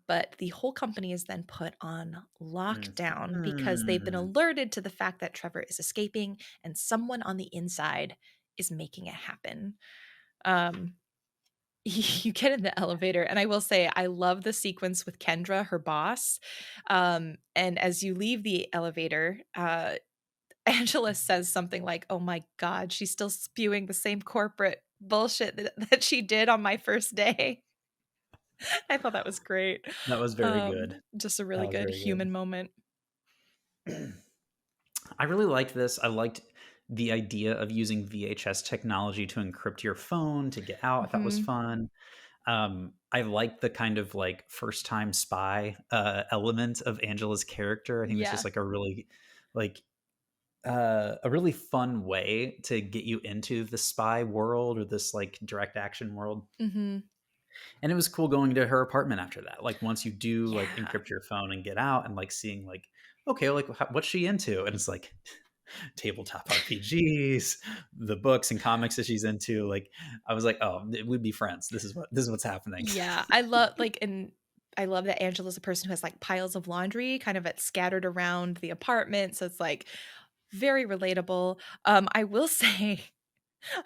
but the whole company is then put on lockdown because they've been Mhm. alerted to the fact that Trevor is escaping and someone on the inside is making it happen. Um, you get in the elevator, and I will say, I love the sequence with Kendra, her boss. And as you leave the elevator, Angela says something like, "Oh my God, she's still spewing the same corporate bullshit that she did on my first day." I thought that was great. That was very good. Just a That really was good very good. human moment. I really liked this. I liked the idea of using VHS technology to encrypt your phone to get out. I thought was Mhm. fun. I liked the kind of like first time spy element of Angela's character. I think it's just Yeah. like like a really fun way to get you into the spy world or this like direct action world. Mhm. And it was cool going to her apartment after that. Like once you do like Yeah. encrypt your phone and get out and like seeing like okay, like what's she into? And it's like tabletop RPGs, the books and comics that she's into. Like I was like, oh, we'd be friends. This is what's happening. Yeah. I love like and I love that Angela's a person who has like piles of laundry kind of at scattered around the apartment. So it's like Very relatable. I will say,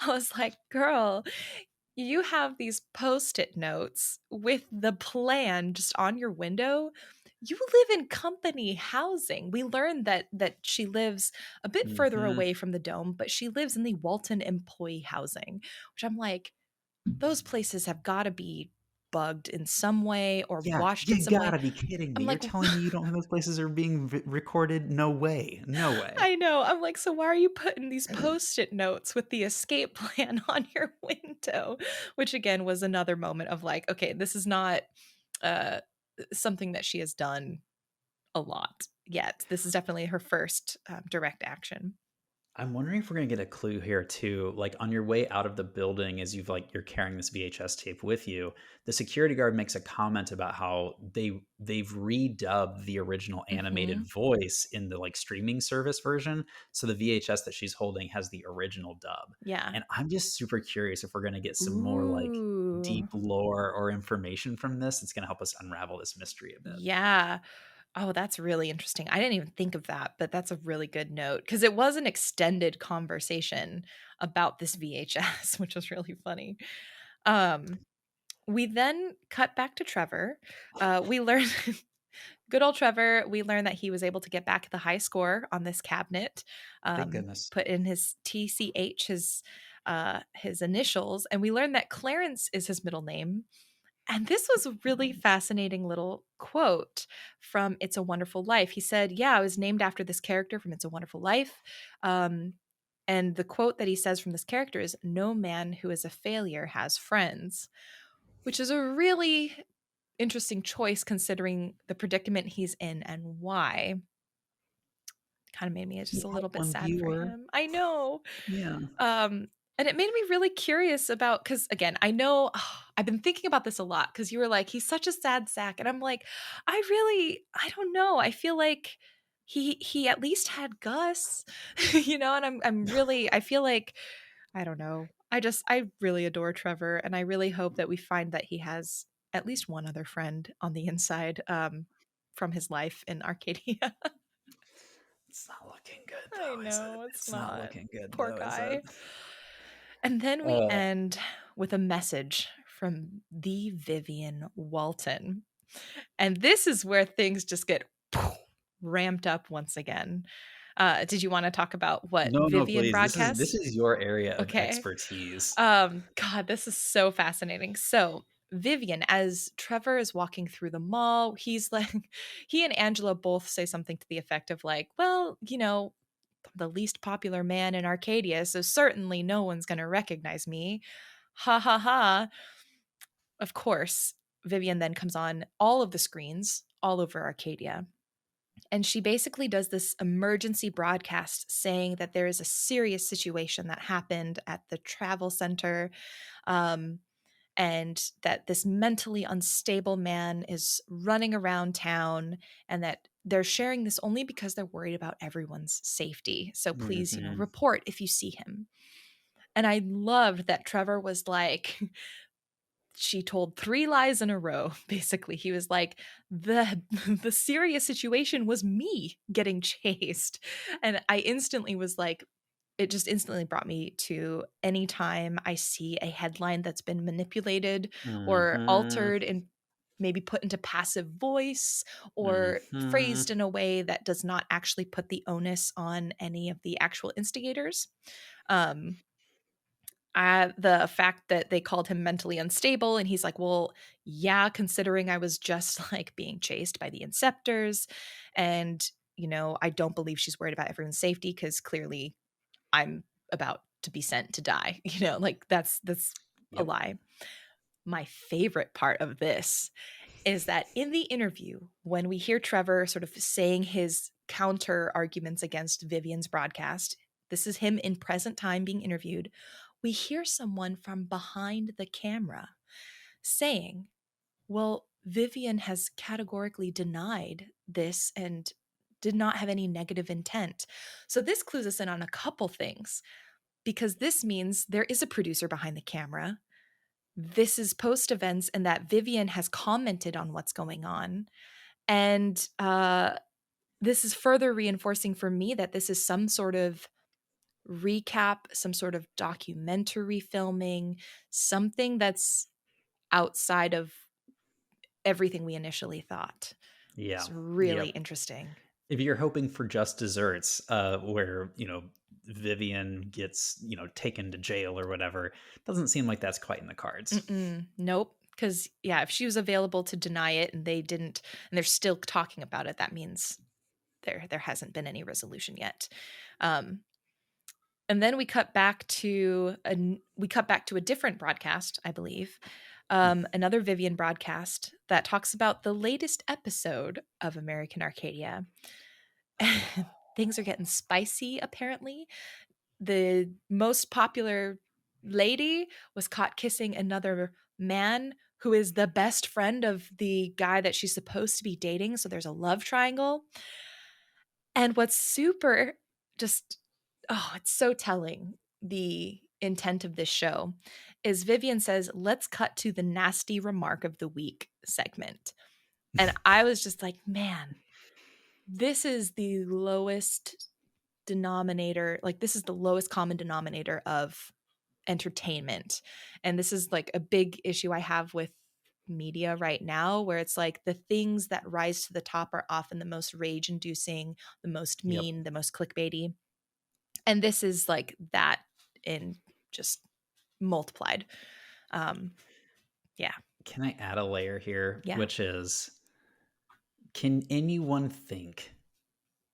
I was like, girl, you have these post-it notes with the plan just on your window. You live in company housing. We learned that she lives a bit further Mhm. away from the dome, but she lives in the Walton employee housing, which I'm like, those places have got to be bugged in some way or Yeah, washed in you some way. gotta be kidding me. I'm You're like, telling me you don't think those places are being recorded? No way. No way. I know. I'm like, so why are you putting these post-it notes with the escape plan on your window? Which again was another moment of like, okay, this is not uh something that she has done a lot yet. This is definitely her first direct action. I'm wondering if we're gonna get a clue here too. Like on your way out of the building, as you're carrying this VHS tape with you, the security guard makes a comment about how they've redubbed the original animated Hmm. voice in the like streaming service version. So the VHS that she's holding has the original dub. Yeah. And I'm just super curious if we're gonna get some more like Ooh. deep lore or information from this. It's gonna help us unravel this mystery a bit. Yeah. Oh, that's really interesting. I didn't even think of that, but that's a really good note because it was an extended conversation about this VHS, which was really funny. Um, we then cut back to Trevor. We learn good old Trevor. We learn that he was able to get back the high score on this cabinet, Thank goodness. put in his TCH, his initials, and we learn that Clarence is his middle name. And this was a really fascinating little quote from It's a Wonderful Life. He said, "Yeah, I was named after this character from It's a Wonderful Life." Um, and the quote that he says from this character is, "No man who is a failure has friends," which is a really interesting choice considering the predicament he's in and why. Kind of made me He just a had little bit one sad for viewer. him. I know. Yeah. Um, and it made me really curious about because again, I know I've been thinking about this a lot because you were like, he's such a sad sack. And I'm like, I don't know. I feel like he at least had Gus, and I'm really I feel like I don't know. I really adore Trevor and I really hope that we find that he has at least one other friend on the inside from his life in Arcadia. It's not looking good I though, is it? know it's It's not not. looking good Poor though, is it? guy. And then we Uh, end with a message from the Vivian Walton. And this is where things just get ramped up once again. Did you want to talk about what no, no, Vivian please. This broadcast? is your area of Okay. expertise. God, this is so fascinating. So, Vivian, as Trevor is walking through the mall, he's like, he and Angela both say something to the effect of, like, well, the least popular man in Arcadia, so certainly no one's going to recognize me. Ha ha ha. Of course, Vivian then comes on all of the screens all over Arcadia. And she basically does this emergency broadcast saying that there is a serious situation that happened at the travel center. Um, and that this mentally unstable man is running around town and that they're sharing this only because they're worried about everyone's safety. So please, Mhm. report if you see him. And I loved that Trevor was like, she told three lies in a row. Basically, he was like, the the serious situation was me getting chased. And I instantly was like, it just instantly brought me to any time I see a headline that's been manipulated or Mhm. altered and maybe put into passive voice or Mhm. phrased in a way that does not actually put the onus on any of the actual instigators. Um, the fact that they called him mentally unstable and he's like, well, yeah, considering I was just like being chased by the inceptors and I don't believe she's worried about everyone's safety because clearly I'm about to be sent to die. Like that's a Yep. lie. My favorite part of this is that in the interview, when we hear Trevor sort of saying his counter arguments against Vivian's broadcast, this is him in present time being interviewed. We hear someone from behind the camera saying, well, Vivian has categorically denied this and did not have any negative intent. So this clues us in on a couple things because this means there is a producer behind the camera. This is post events, and that Vivian has commented on what's going on. And this is further reinforcing for me that this is some sort of recap, some sort of documentary filming, something that's outside of everything we initially thought. Yeah. It's really Yep. interesting. If you're hoping for just desserts, where Vivian gets taken to jail or whatever, doesn't seem like that's quite in the cards. Mm-mm, nope. Because, yeah, if she was available to deny it and they didn't, and they're still talking about it, that means there hasn't been any resolution yet. Um, and then we cut back to a different broadcast, I believe, another Vivian broadcast that talks about the latest episode of American Arcadia. Things are getting spicy, apparently. The most popular lady was caught kissing another man who is the best friend of the guy that she's supposed to be dating. So there's a love triangle. And what's super just, oh, it's so telling, the intent of this show is Vivian says, let's cut to the nasty remark of the week segment. And I was just like, man, this is the lowest denominator. Like, this is the lowest common denominator of entertainment. And this is like a big issue I have with media right now, where it's like the things that rise to the top are often the most rage inducing, the most Yep. mean, the most clickbaity. And this is like that in just multiplied. Um, yeah. Can I add a layer here, Yeah. which is, can anyone think,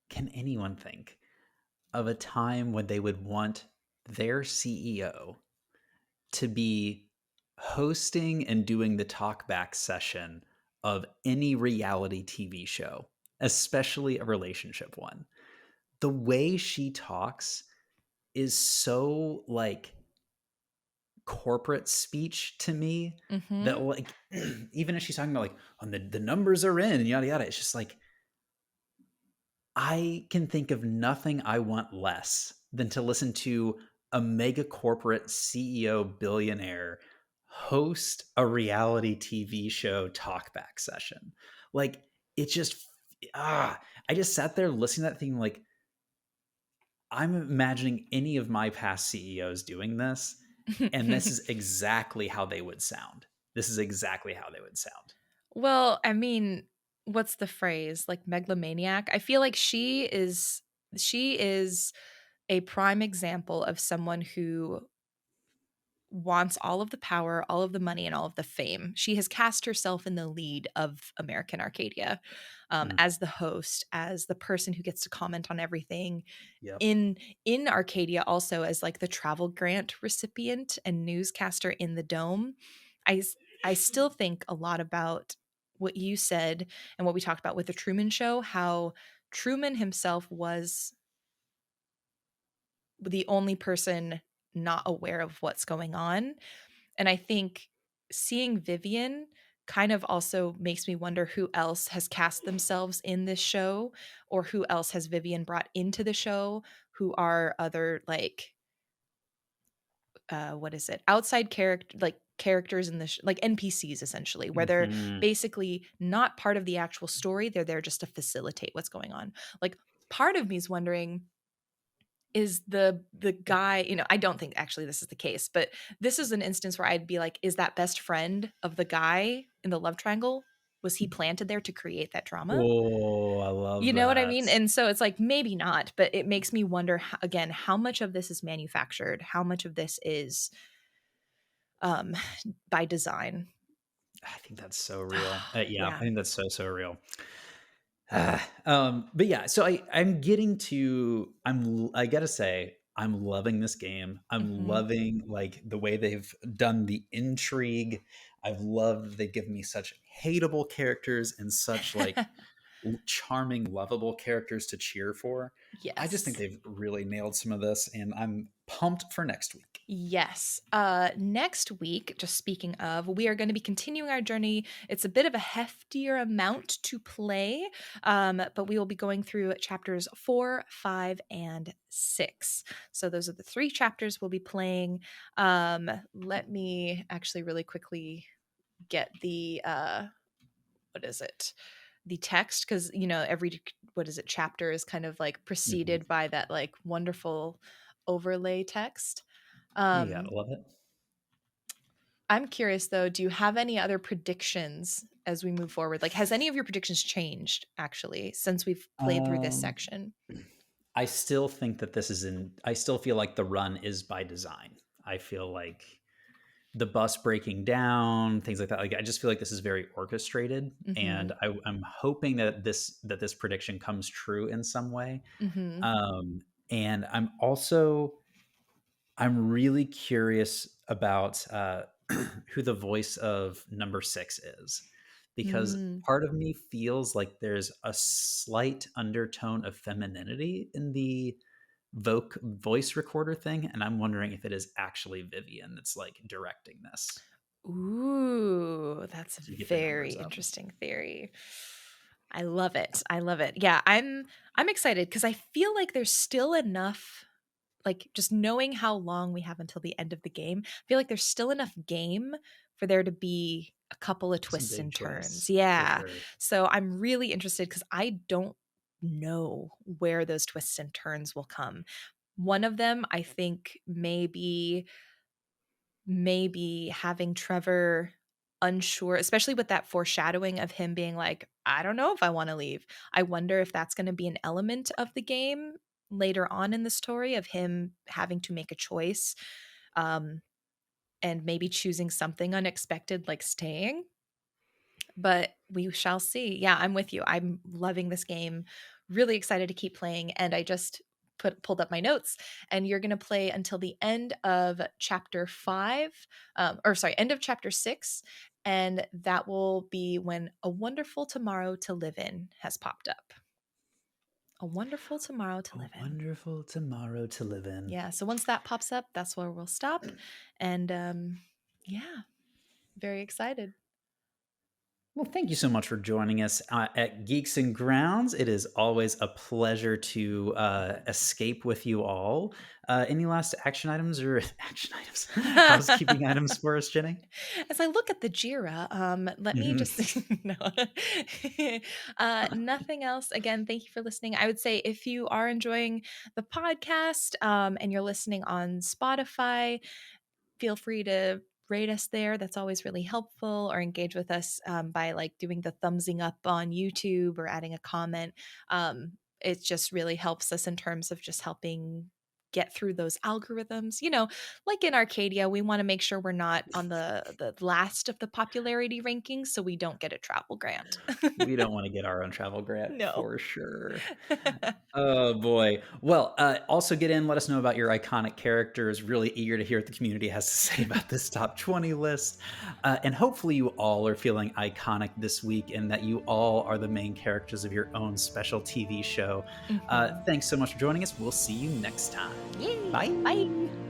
can anyone think of a time when they would want their CEO to be hosting and doing the talkback session of any reality TV show, especially a relationship one? The way she talks is so like corporate speech to me that, Mm-hmm. like, even if she's talking about like, on the numbers are in and yada yada, it's just like, I can think of nothing I want less than to listen to a mega corporate CEO billionaire host a reality TV show talkback session. Like, it just, I just sat there listening to that thing like, I'm imagining any of my past CEOs doing this, and this is exactly how they would sound. This is exactly how they would sound. Well, I mean, what's the phrase? Like megalomaniac. I feel like she is a prime example of someone who wants all of the power, all of the money, and all of the fame. She has cast herself in the lead of American Arcadia, Mm, as the host, as the person who gets to comment on everything. yep. In Arcadia, also as like the travel grant recipient and newscaster in the dome. I I still think a lot about what you said and what we talked about with the Truman Show, how Truman himself was the only person not aware of what's going on. And I think seeing Vivian kind of also makes me wonder who else has cast themselves in this show, or who else has Vivian brought into the show, who are other like what is it? Outside character, like characters in the like NPCs, essentially, where they're Mhm. basically not part of the actual story. They're there just to facilitate what's going on. Like, part of me is wondering, is the guy, I don't think actually this is the case, but this is an instance where I'd be like, is that best friend of the guy in the love triangle, was he planted there to create that drama? Oh, I You love know what I that. mean? And so it's like, maybe not, but it makes me wonder, again, how much of this is manufactured, how much of this is um by design. I think that's so real. Yeah, I Yeah. think that's so, so real. But yeah, so I'm getting to, I gotta say, I'm loving this game. I'm Hmm. loving like the way they've done the intrigue. I've loved that they've given me such hateable characters and such like charming, lovable characters to cheer for. I just think Yes. they've really nailed some of this, and I'm pumped for next week. Yes. Next week, just speaking of, we are going to be continuing our journey. It's a bit of a heftier amount to play, but we will be going through chapters 4, 5, and 6. So those are the 3 chapters we'll be playing. Let me actually really quickly get the what is it? the text, because every, what is it, chapter is kind of like Mhm. preceded by that like wonderful overlay text. You um gotta love it. I'm curious though, do you have any other predictions as we move forward? Like, has any of your predictions changed actually since we've played through this Um, section? I still think that I still feel like the run is by design. I feel like the bus breaking down, things like that. Like I just feel like this is very orchestrated, Mm-hmm. and I'm hoping that this prediction comes true in some way. Mm-hmm. Um, and I'm really curious about who the voice of number 6 is, because Mm. part of me feels like there's a slight undertone of femininity in the voice recorder thing, and I'm wondering if it is actually Vivian that's like directing this. Ooh, that's a So you get the very numbers up. interesting theory. I love it. I love it. Yeah, I'm excited because I feel like there's still enough, like just knowing how long we have until the end of the game, I feel like there's still enough game for there to be a couple of Some twists big and turns. twists for Yeah. sure. So I'm really interested because I don't know where those twists and turns will come. One of them, I think, maybe having Trevor unsure, especially with that foreshadowing of him being like, I don't know if I want to leave. I wonder if that's going to be an element of the game later on in the story of him having to make a choice, um, and maybe choosing something unexpected like staying. But we shall see. Yeah, I'm with you. I'm loving this game. Really excited to keep playing. And I just pulled up my notes, and you're going to play until the end of chapter 5, or sorry, end of chapter 6. And that will be when A Wonderful Tomorrow to Live In has popped up. A Wonderful Tomorrow to A Live In. wonderful tomorrow to live in. Yeah. So once that pops up, that's where we'll stop. And yeah, very excited. Well, thank you so much for joining us at Geeks and Grounds. It is always a pleasure to escape with you all. Any last action items or action items, housekeeping items for us, Jenny? As I look at the Jira, let me Mhm. just no, nothing else. Again, thank you for listening. I would say if you are enjoying the podcast, and you're listening on Spotify, feel free to rate us there. That's always really helpful. Or engage with us, by like doing the thumbsing up on YouTube or adding a comment. It just really helps us in terms of just helping get through those algorithms. Like in Arcadia, we want to make sure we're not on the last of the popularity rankings so we don't get a travel grant. We don't want to get our own travel grant No. for sure. Oh boy. Well, also get in, let us know about your iconic characters. Really eager to hear what the community has to say about this top 20 list. And hopefully you all are feeling iconic this week and that you all are the main characters of your own special TV show. Mhm. Thanks so much for joining us. We'll see you next time. Yay. Bye. Bye.